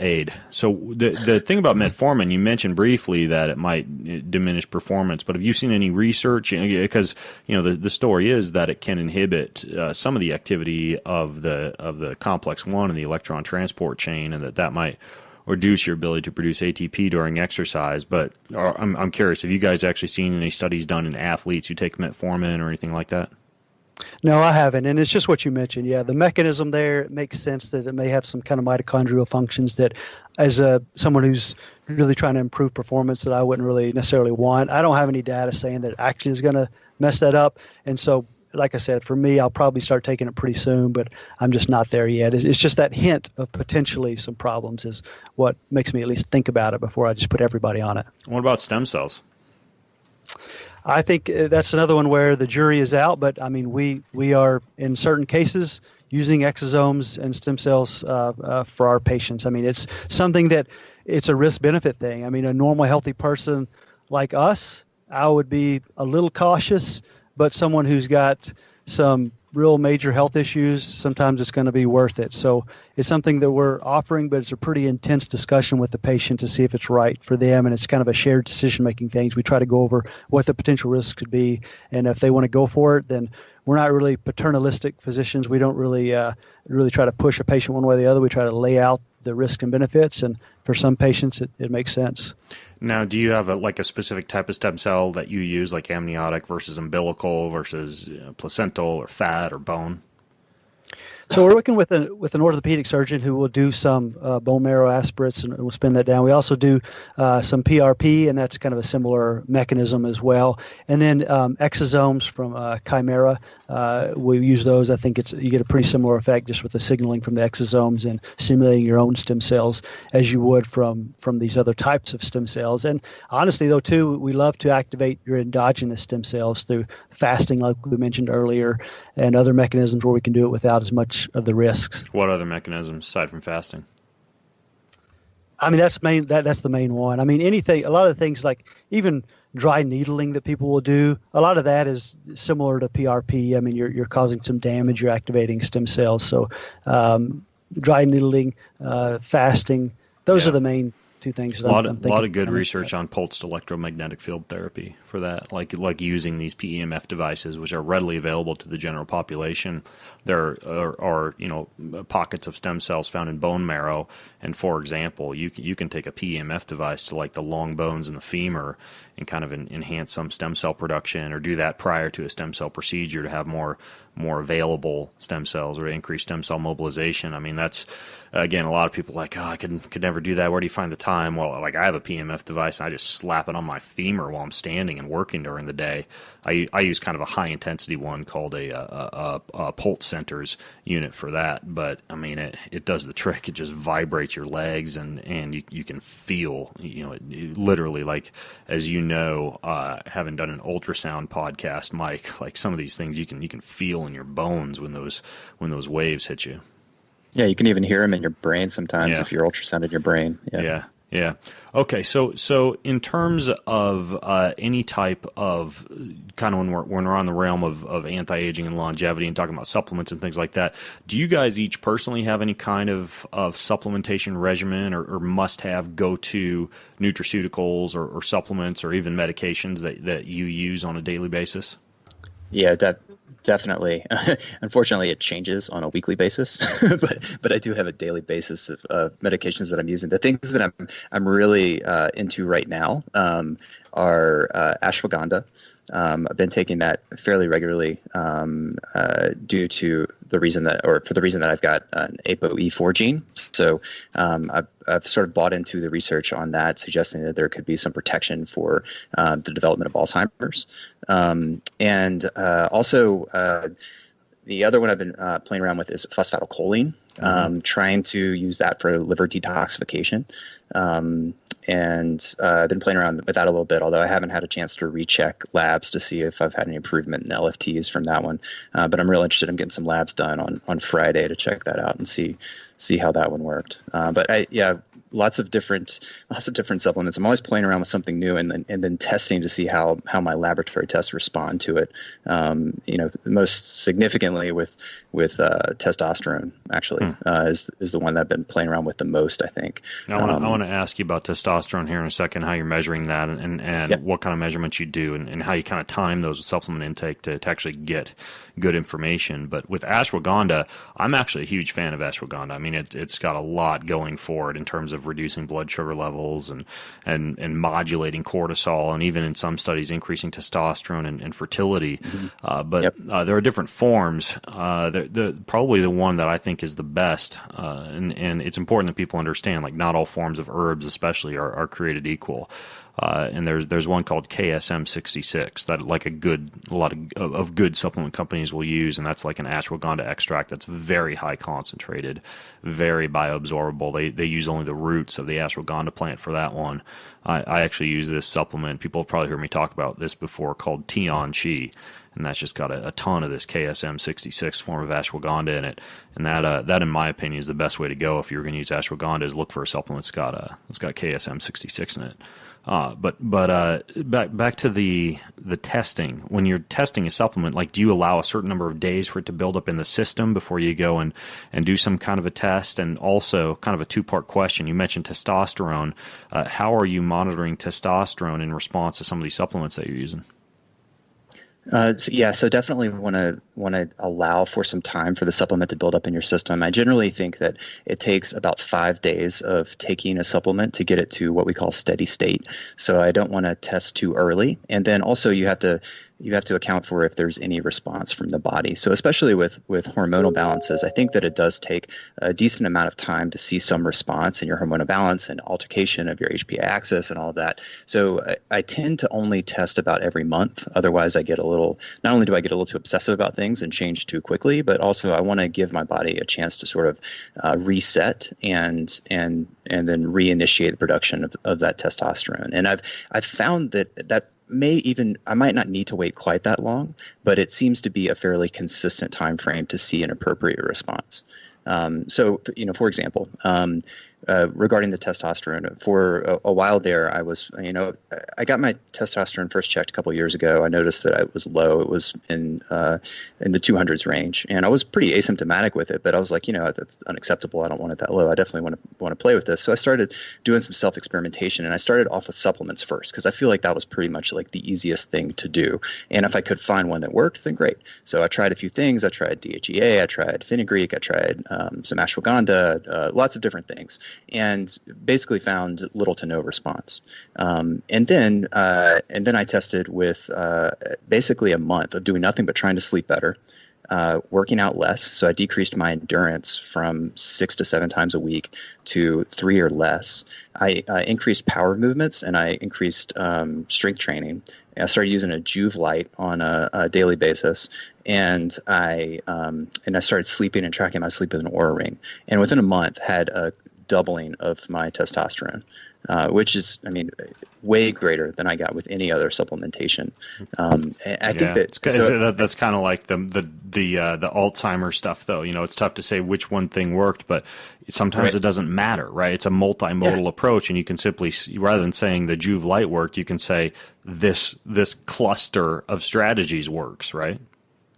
[SPEAKER 4] aid. So the thing about metformin, you mentioned briefly that it might diminish performance, but have you seen any research? Because the story is that it can inhibit some of the activity of the complex 1 and the electron transport chain, and that might reduce your ability to produce ATP during exercise. But I'm curious, have you guys actually seen any studies done in athletes who take metformin or anything like that?
[SPEAKER 1] No, I haven't. And it's just what you mentioned. Yeah, the mechanism there, it makes sense that it may have some kind of mitochondrial functions that as someone who's really trying to improve performance that I wouldn't really necessarily want. I don't have any data saying that it actually is going to mess that up. And so, like I said, for me, I'll probably start taking it pretty soon, but I'm just not there yet. It's just that hint of potentially some problems is what makes me at least think about it before I just put everybody on it.
[SPEAKER 4] What about stem cells?
[SPEAKER 1] I think that's another one where the jury is out, but I mean, we are in certain cases using exosomes and stem cells for our patients. I mean, it's something that it's a risk-benefit thing. I mean, a normal, healthy person like us, I would be a little cautious, but someone who's got some real major health issues, sometimes it's going to be worth it. So it's something that we're offering, but it's a pretty intense discussion with the patient to see if it's right for them. And it's kind of a shared decision-making thing. We try to go over what the potential risks could be. And if they want to go for it, then we're not really paternalistic physicians. We don't really try to push a patient one way or the other. We try to lay out the risks and benefits. And for some patients, it makes sense.
[SPEAKER 4] Now, do you have a specific type of stem cell that you use, like amniotic versus umbilical versus placental or fat or bone?
[SPEAKER 1] So we're working with an orthopedic surgeon who will do some bone marrow aspirates and we'll spin that down. We also do some PRP, and that's kind of a similar mechanism as well. And then exosomes from Chimera, we use those. I think you get a pretty similar effect just with the signaling from the exosomes and stimulating your own stem cells as you would from these other types of stem cells. And honestly, though, too, we love to activate your endogenous stem cells through fasting, like we mentioned earlier, and other mechanisms where we can do it without as much of the risks.
[SPEAKER 4] What other mechanisms aside from fasting?
[SPEAKER 1] I mean, that's the main one. I mean, a lot of the things like even dry needling that people will do, a lot of that is similar to PRP. I mean, you're causing some damage, you're activating stem cells. So dry needling, fasting, those are the main two things.
[SPEAKER 4] A lot of good research on pulsed electromagnetic field therapy for that, like using these PEMF devices, which are readily available to the general population. There are pockets of stem cells found in bone marrow, and for example, you can take a PEMF device to like the long bones in the femur and kind of enhance some stem cell production, or do that prior to a stem cell procedure to have more available stem cells or increased stem cell mobilization. I mean, that's, again, a lot of people are like, I could never do that. Where do you find the time? Well, like I have a PEMF device and I just slap it on my femur while I'm standing and working during the day. I use kind of a high intensity one called a Pulse Centers unit for that. But I mean, it does the trick. It just vibrates your legs and you can feel, literally, like, as you know, having done an ultrasound podcast, Mike, like some of these things you can feel in your bones when those waves hit you.
[SPEAKER 2] Yeah, you can even hear them in your brain sometimes if you're ultrasounding your brain.
[SPEAKER 4] Yeah. Okay, so in terms of any type of kind of when we're on the realm of anti-aging and longevity and talking about supplements and things like that, do you guys each personally have any kind of supplementation regimen or must-have go-to nutraceuticals or supplements or even medications that you use on a daily basis?
[SPEAKER 2] Yeah, definitely. Unfortunately, it changes on a weekly basis, but I do have a daily basis of medications that I'm using. The things that I'm really into right now are ashwagandha. I've been taking that fairly regularly due to the reason that I've got an ApoE4 gene. So I've sort of bought into the research on that, suggesting that there could be some protection for the development of Alzheimer's. And also the other one I've been playing around with is phosphatidylcholine, trying to use that for liver detoxification. And I've been playing around with that a little bit, although I haven't had a chance to recheck labs to see if I've had any improvement in LFTs from that one. But I'm real interested in getting some labs done on Friday to check that out and see how that one worked. But lots of different supplements. I'm always playing around with something new and then testing to see how my laboratory tests respond to it. Most significantly with testosterone actually is the one that I've been playing around with the most, I think.
[SPEAKER 4] I want to ask you about testosterone here in a second, how you're measuring that and what kind of measurements you do and how you kind of time those supplement intake to actually get good information. But with ashwagandha, I'm actually a huge fan of ashwagandha. I mean, it's got a lot going for it in terms of reducing blood sugar levels and modulating cortisol, and even in some studies increasing testosterone and fertility. But there are different forms. Probably the one that I think is the best, and it's important that people understand, like, not all forms of herbs especially are created equal. And there's one called KSM-66 that a lot of good supplement companies will use, and that's like an ashwagandha extract that's very high concentrated, very bioabsorbable. They use only the roots of the ashwagandha plant for that one. I actually use this supplement. People have probably heard me talk about this before, called Tian Chi, and that's just got a ton of this KSM-66 form of ashwagandha in it. And that in my opinion is the best way to go if you're going to use ashwagandha, is look for a supplement that's got KSM-66 in it. Back to the testing. When you're testing a supplement, like, do you allow a certain number of days for it to build up in the system before you go and do some kind of a test? And also, kind of a two-part question. You mentioned testosterone. How are you monitoring testosterone in response to some of these supplements that you're using?
[SPEAKER 2] So definitely want to allow for some time for the supplement to build up in your system. I generally think that it takes about 5 days of taking a supplement to get it to what we call steady state. So I don't want to test too early. And then also you have to account for if there's any response from the body. So especially with hormonal balances, I think that it does take a decent amount of time to see some response in your hormonal balance and altercation of your HPA axis and all of that. So I tend to only test about every month. Otherwise, not only do I get a little too obsessive about things and change too quickly, but also I want to give my body a chance to sort of reset and then reinitiate the production of that testosterone. And I've found that I might not need to wait quite that long, but it seems to be a fairly consistent time frame to see an appropriate response. So, for example, regarding the testosterone, for a while there, I got my testosterone first checked a couple of years ago. I noticed that it was low. It was in the 200s range, and I was pretty asymptomatic with it. But I was like, that's unacceptable. I don't want it that low. I definitely want to play with this. So I started doing some self-experimentation, and I started off with supplements first because I feel like that was pretty much like the easiest thing to do. And if I could find one that worked, then great. So I tried a few things. I tried DHEA. I tried fenugreek. I tried some ashwagandha. Lots of different things. And basically found little to no response. And then I tested with basically a month of doing nothing but trying to sleep better, working out less. So I decreased my endurance from 6 to 7 times a week to 3 or less. I increased power movements, and I increased strength training. I started using a Joovv light on a daily basis, and I started sleeping and tracking my sleep with an Oura ring. And within a month, had a doubling of my testosterone, which is, way greater than I got with any other supplementation. I think
[SPEAKER 4] that's kind of like the Alzheimer's stuff, though. It's tough to say which one thing worked, but sometimes It doesn't matter, right? It's a multimodal approach, and you can simply, rather than saying the Joovv light worked, you can say this cluster of strategies works, right?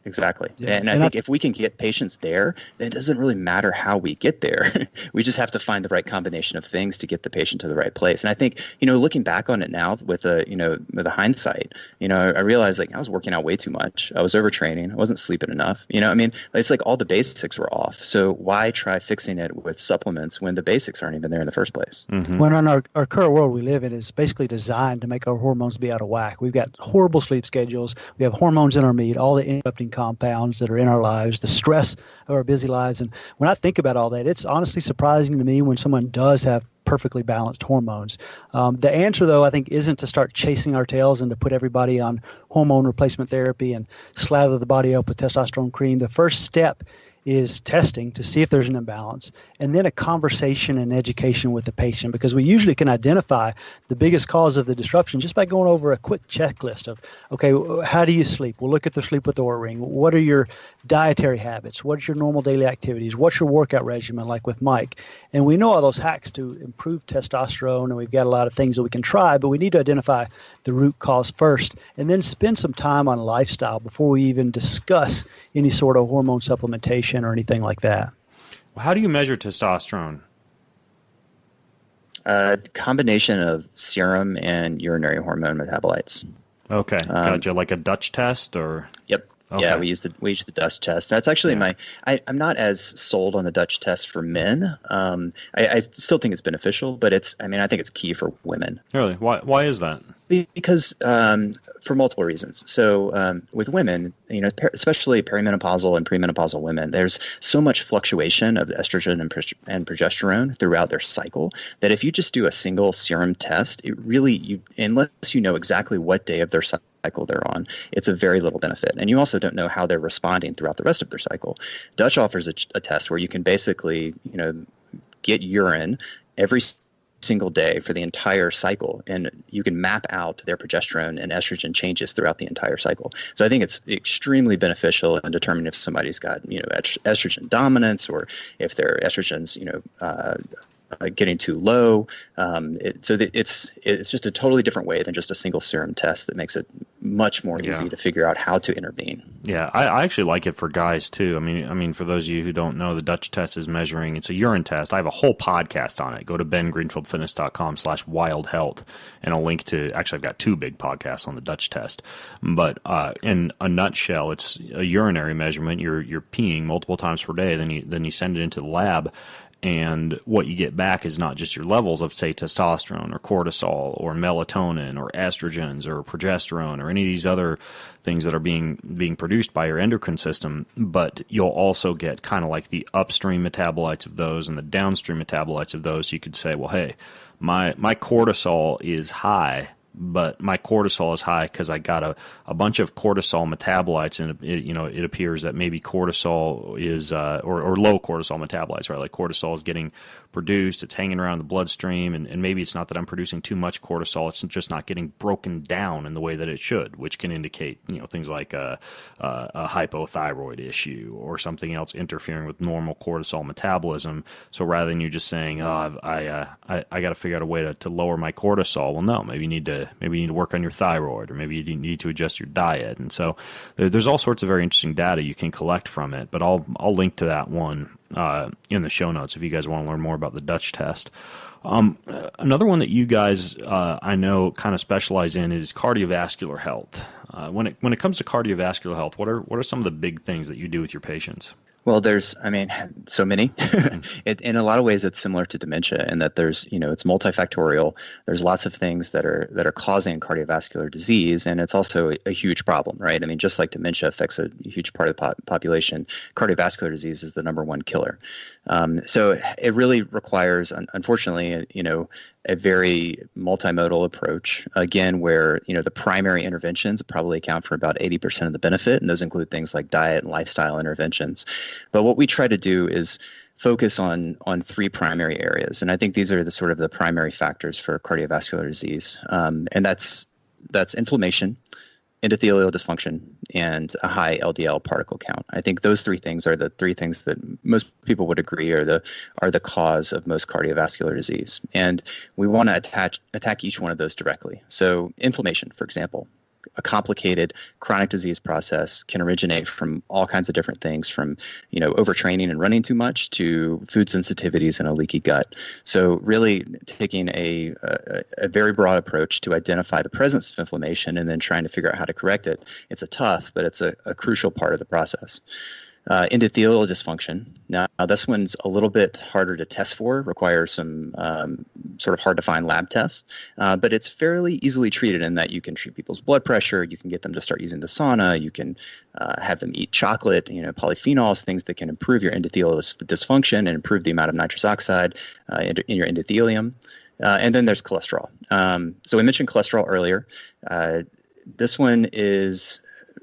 [SPEAKER 2] Exactly. Yeah. And I think if we can get patients there, then it doesn't really matter how we get there. We just have to find the right combination of things to get the patient to the right place. And I think, looking back on it now with a hindsight, I realized, like, I was working out way too much. I was overtraining. I wasn't sleeping enough. It's like all the basics were off. So why try fixing it with supplements when the basics aren't even there in the first place?
[SPEAKER 1] Mm-hmm. When on our current world we live in is basically designed to make our hormones be out of whack. We've got horrible sleep schedules. We have hormones in our meat, all the interrupting compounds that are in our lives, the stress of our busy lives. And when I think about all that, it's honestly surprising to me when someone does have perfectly balanced hormones. The answer, though, I think, isn't to start chasing our tails and to put everybody on hormone replacement therapy and slather the body up with testosterone cream. The first step is testing to see if there's an imbalance, and then a conversation and education with the patient, because we usually can identify the biggest cause of the disruption just by going over a quick checklist of, okay, how do you sleep? We'll look at the sleep with the Oura ring. What are your dietary habits? What's your normal daily activities? What's your workout regimen, like with Mike? And we know all those hacks to improve testosterone, and we've got a lot of things that we can try, but we need to identify the root cause first, and then spend some time on lifestyle before we even discuss any sort of hormone supplementation or anything like that.
[SPEAKER 4] Well, how do you measure testosterone?
[SPEAKER 2] A combination of serum and urinary hormone metabolites.
[SPEAKER 4] Okay, gotcha. Like a Dutch test, or?
[SPEAKER 2] Yep.
[SPEAKER 4] Okay.
[SPEAKER 2] Yeah, we use the Dutch test. That's actually I'm not as sold on the Dutch test for men. I still think it's beneficial, but I think it's key for women.
[SPEAKER 4] Really? Why is that?
[SPEAKER 2] Because for multiple reasons. So with women, especially perimenopausal and premenopausal women, there's so much fluctuation of estrogen and progesterone throughout their cycle that if you just do a single serum test, it really, unless you know exactly what day of their cycle they're on, it's a very little benefit. And you also don't know how they're responding throughout the rest of their cycle. Dutch offers a test where you can basically, get urine every single day for the entire cycle, and you can map out their progesterone and estrogen changes throughout the entire cycle. So I think it's extremely beneficial in determining if somebody's got estrogen dominance, or if their estrogen's getting too low. It's just a totally different way than just a single serum test that makes it much more easy to figure out how to intervene.
[SPEAKER 4] Yeah, I actually like it for guys too. I mean, for those of you who don't know, the Dutch test is measuring. It's a urine test. I have a whole podcast on it. Go to bengreenfieldfitness.com/wildhealth, and I'll link to. Actually, I've got 2 big podcasts on the Dutch test. But in a nutshell, it's a urinary measurement. You're peeing multiple times per day. Then you send it into the lab. And what you get back is not just your levels of, say, testosterone or cortisol or melatonin or estrogens or progesterone or any of these other things that are being produced by your endocrine system, but you'll also get kind of like the upstream metabolites of those and the downstream metabolites of those. So you could say, well, hey, my cortisol is high, but my cortisol is high because I got a bunch of cortisol metabolites, and it appears that maybe cortisol is or low cortisol metabolites, right? Like cortisol is getting produced, it's hanging around the bloodstream, and maybe it's not that I'm producing too much cortisol, it's just not getting broken down in the way that it should, which can indicate things like a hypothyroid issue or something else interfering with normal cortisol metabolism. So rather than you just saying, I got to figure out a way to lower my cortisol, well, no, maybe you need to work on your thyroid, or maybe you need to adjust your diet. And so there's all sorts of very interesting data you can collect from it, but I'll link to that one in the show notes if you guys want to learn more about the Dutch test. Another one that you guys I know kind of specialize in is cardiovascular health. When it comes to cardiovascular health, what are some of the big things that you do with your patients?
[SPEAKER 2] Well, there's, so many. In a lot of ways, it's similar to dementia in that there's, it's multifactorial. There's lots of things that are causing cardiovascular disease, and it's also a huge problem, right? Just like dementia affects a huge part of the population, cardiovascular disease is the number one killer. So it really requires, unfortunately, a very multimodal approach, again, where, the primary interventions probably account for about 80% of the benefit, and those include things like diet and lifestyle interventions. But what we try to do is focus on 3 primary areas, and I think these are the sort of the primary factors for cardiovascular disease, and that's inflammation, endothelial dysfunction, and a high LDL particle count. I think those 3 things are the 3 things that most people would agree are the cause of most cardiovascular disease. And we want to attack each one of those directly. So inflammation, for example, a complicated chronic disease process can originate from all kinds of different things, from overtraining and running too much to food sensitivities and a leaky gut. So really taking a very broad approach to identify the presence of inflammation and then trying to figure out how to correct it. It's but it's a crucial part of the process. Endothelial dysfunction. Now, this one's a little bit harder to test for, requires some sort of hard to find lab tests, but it's fairly easily treated in that you can treat people's blood pressure, you can get them to start using the sauna, you can have them eat chocolate, polyphenols, things that can improve your endothelial dysfunction and improve the amount of nitrous oxide in your endothelium. And then there's cholesterol. So we mentioned cholesterol earlier. This one is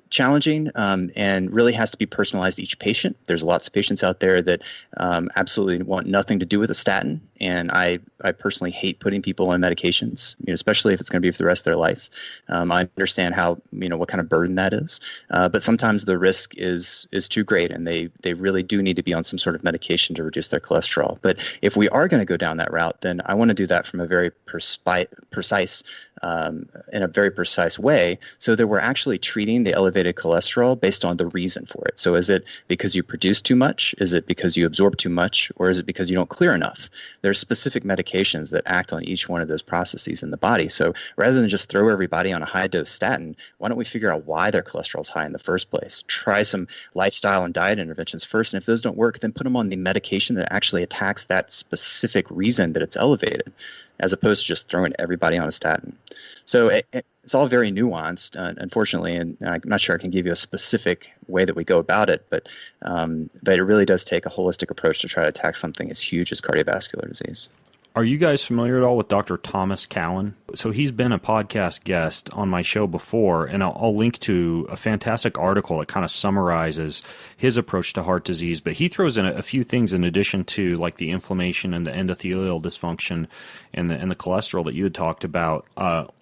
[SPEAKER 2] challenging and really has to be personalized to each patient. There's lots of patients out there that absolutely want nothing to do with a statin, and I personally hate putting people on medications, especially if it's going to be for the rest of their life. I understand how what kind of burden that is, but sometimes the risk is too great, and they really do need to be on some sort of medication to reduce their cholesterol. But if we are going to go down that route, then I want to do that from a very precise in a very precise way, so that we're actually treating the elevated elevated cholesterol based on the reason for it. So is it because you produce too much? Is it because you absorb too much? Or is it because you don't clear enough? There's specific medications that act on each one of those processes in the body. So rather than just throw everybody on a high dose statin, why don't we figure out why their cholesterol is high in the first place? Try some lifestyle and diet interventions first. And if those don't work, then put them on the medication that actually attacks that specific reason that it's elevated, as opposed to just throwing everybody on a statin. So it's all very nuanced, unfortunately, and I'm not sure I can give you a specific way that we go about it, but it really does take a holistic approach to try to attack something as huge as cardiovascular disease.
[SPEAKER 4] Are you guys familiar at all with Dr. Thomas Cowan? So he's been a podcast guest on my show before, and I'll link to a fantastic article that kind of summarizes his approach to heart disease. But he throws in a few things in addition to like the inflammation and the endothelial dysfunction and the cholesterol that you had talked about.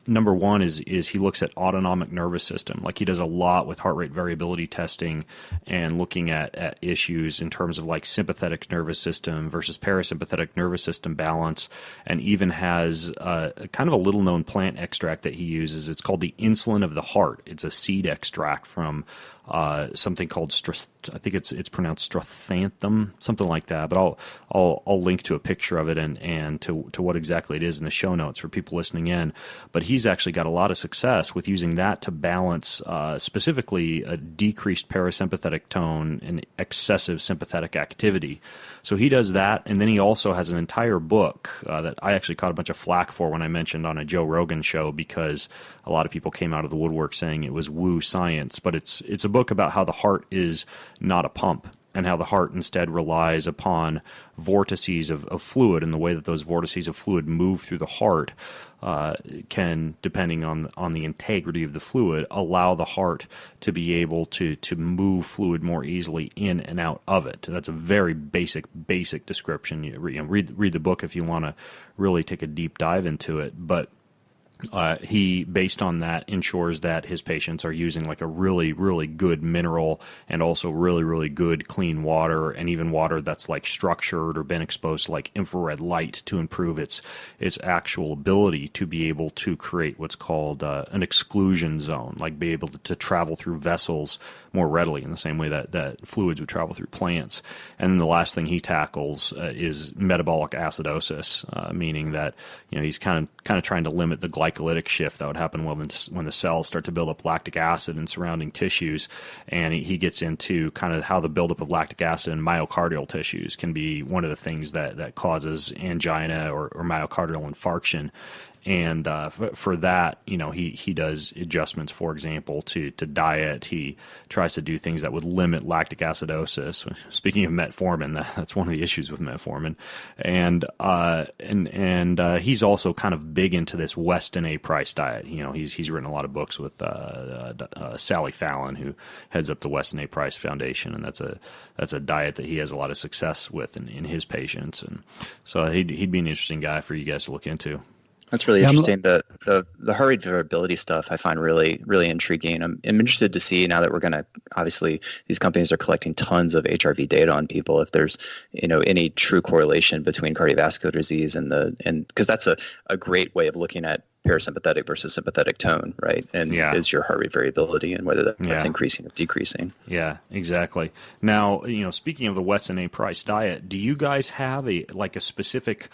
[SPEAKER 4] Number one is he looks at autonomic nervous system. Like he does a lot with heart rate variability testing and looking at issues in terms of like sympathetic nervous system versus parasympathetic nervous system balance, and even has kind of a little known plant extract that he uses. It's called the insulin of the heart. It's a seed extract from something called I think it's pronounced strathanthum, something like that. But I'll link to a picture of it and to what exactly it is in the show notes for people listening in. But he's actually got a lot of success with using that to balance specifically a decreased parasympathetic tone and excessive sympathetic activity. So he does that, and then he also has an entire book that I actually caught a bunch of flack for when I mentioned on a Joe Rogan show, because a lot of people came out of the woodwork saying it was woo science. But it's a book about how the heart is not a pump, and how the heart instead relies upon vortices of fluid, and the way that those vortices of fluid move through the heart can, depending on the integrity of the fluid, allow the heart to be able to move fluid more easily in and out of it. That's a very basic description. Read the book if you want to really take a deep dive into it. But he, based on that, ensures that his patients are using like a really, really good mineral and also really, really good clean water, and even water that's like structured or been exposed to like infrared light to improve its actual ability to be able to create what's called an exclusion zone, like be able to travel through vessels more readily in the same way that fluids would travel through plants. And then the last thing he tackles is metabolic acidosis, meaning that he's kind of trying to limit the glycolytic shift that would happen when the cells start to build up lactic acid in surrounding tissues. And he gets into kind of how the buildup of lactic acid in myocardial tissues can be one of the things that causes angina or myocardial infarction. And for that, he does adjustments, for example, to diet. He tries to do things that would limit lactic acidosis. Speaking of metformin, that's one of the issues with metformin. And he's also kind of big into this Weston A. Price diet. He's written a lot of books with Sally Fallon, who heads up the Weston A. Price Foundation, and that's a diet that he has a lot of success with in his patients. And so he'd be an interesting guy for you guys to look into.
[SPEAKER 2] That's really interesting. The heart rate variability stuff I find really, really intriguing. I'm interested to see, now that we're going to, obviously these companies are collecting tons of HRV data on people, if there's any true correlation between cardiovascular disease and because that's a great way of looking at parasympathetic versus sympathetic tone, right? And is your heart rate variability, and whether that's increasing or decreasing. Yeah,
[SPEAKER 4] exactly. Now, speaking of the Weston A. Price diet, do you guys have a specific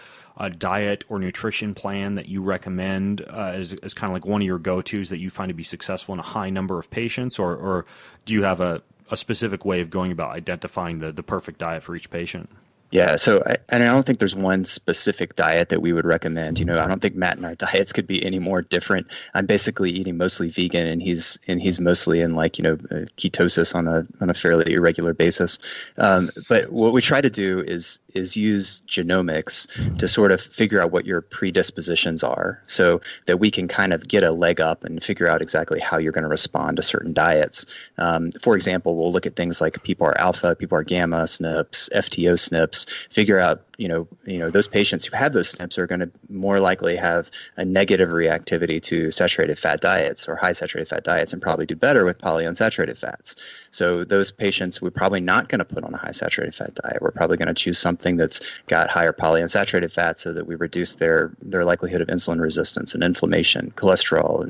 [SPEAKER 4] diet or nutrition plan that you recommend as kind of like one of your go-tos that you find to be successful in a high number of patients, or do you have a specific way of going about identifying the perfect diet for each patient?
[SPEAKER 2] Yeah, so I don't think there's one specific diet that we would recommend. I don't think Matt and our diets could be any more different. I'm basically eating mostly vegan, and he's mostly in ketosis on a fairly irregular basis. But what we try to do is use genomics to sort of figure out what your predispositions are, so that we can kind of get a leg up and figure out exactly how you're going to respond to certain diets. For example, we'll look at things like PPAR alpha, PPAR gamma, SNPs, FTO SNPs, figure out, those patients who have those SNPs are going to more likely have a negative reactivity to saturated fat diets or high saturated fat diets, and probably do better with polyunsaturated fats. So those patients, we're probably not going to put on a high saturated fat diet. We're probably going to choose something that's got higher polyunsaturated fat, so that we reduce their likelihood of insulin resistance and inflammation, cholesterol,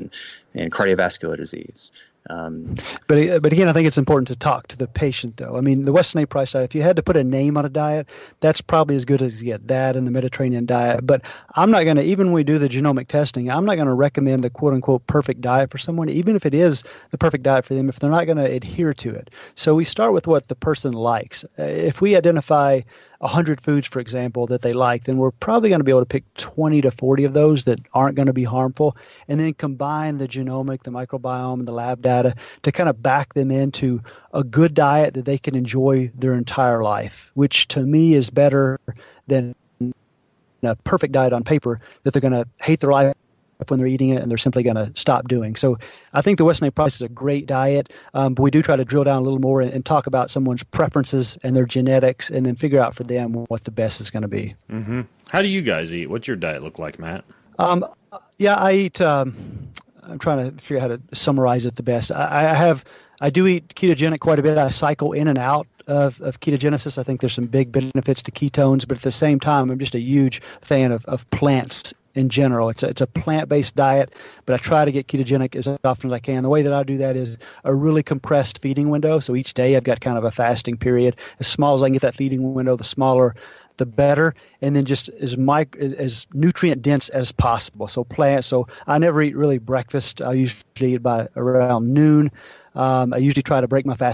[SPEAKER 2] and cardiovascular disease.
[SPEAKER 1] But again, I think it's important to talk to the patient, though. I mean, the Weston A. Price diet, if you had to put a name on a diet, that's probably as good as you get, that and the Mediterranean diet. But I'm not going to, even when we do the genomic testing, I'm not going to recommend the quote-unquote perfect diet for someone, even if it is the perfect diet for them, if they're not going to adhere to it. So we start with what the person likes. If we identify 100 foods, for example, that they like, then we're probably going to be able to pick 20 to 40 of those that aren't going to be harmful, and then combine the genomic, the microbiome, and the lab data to kind of back them into a good diet that they can enjoy their entire life, which to me is better than a perfect diet on paper that they're going to hate their life when they're eating it and they're simply going to stop doing. So I think the Weston A. Price is a great diet, but we do try to drill down a little more and talk about someone's preferences and their genetics and then figure out for them what the best is going to be.
[SPEAKER 4] Mm-hmm. How do you guys eat? What's your diet look like, Matt?
[SPEAKER 1] Yeah, I eat, I'm trying to figure out how to summarize it the best. I do eat ketogenic quite a bit. I cycle in and out of ketogenesis. I think there's some big benefits to ketones, but at the same time, I'm just a huge fan of plants in general. It's a plant-based diet, but I try to get ketogenic as often as I can. The way that I do that is a really compressed feeding window. So each day I've got kind of a fasting period. As small as I can get that feeding window, the smaller the better, and then just as nutrient dense as possible. So plants. So I never eat really breakfast. I usually eat by around noon. I usually try to break my fast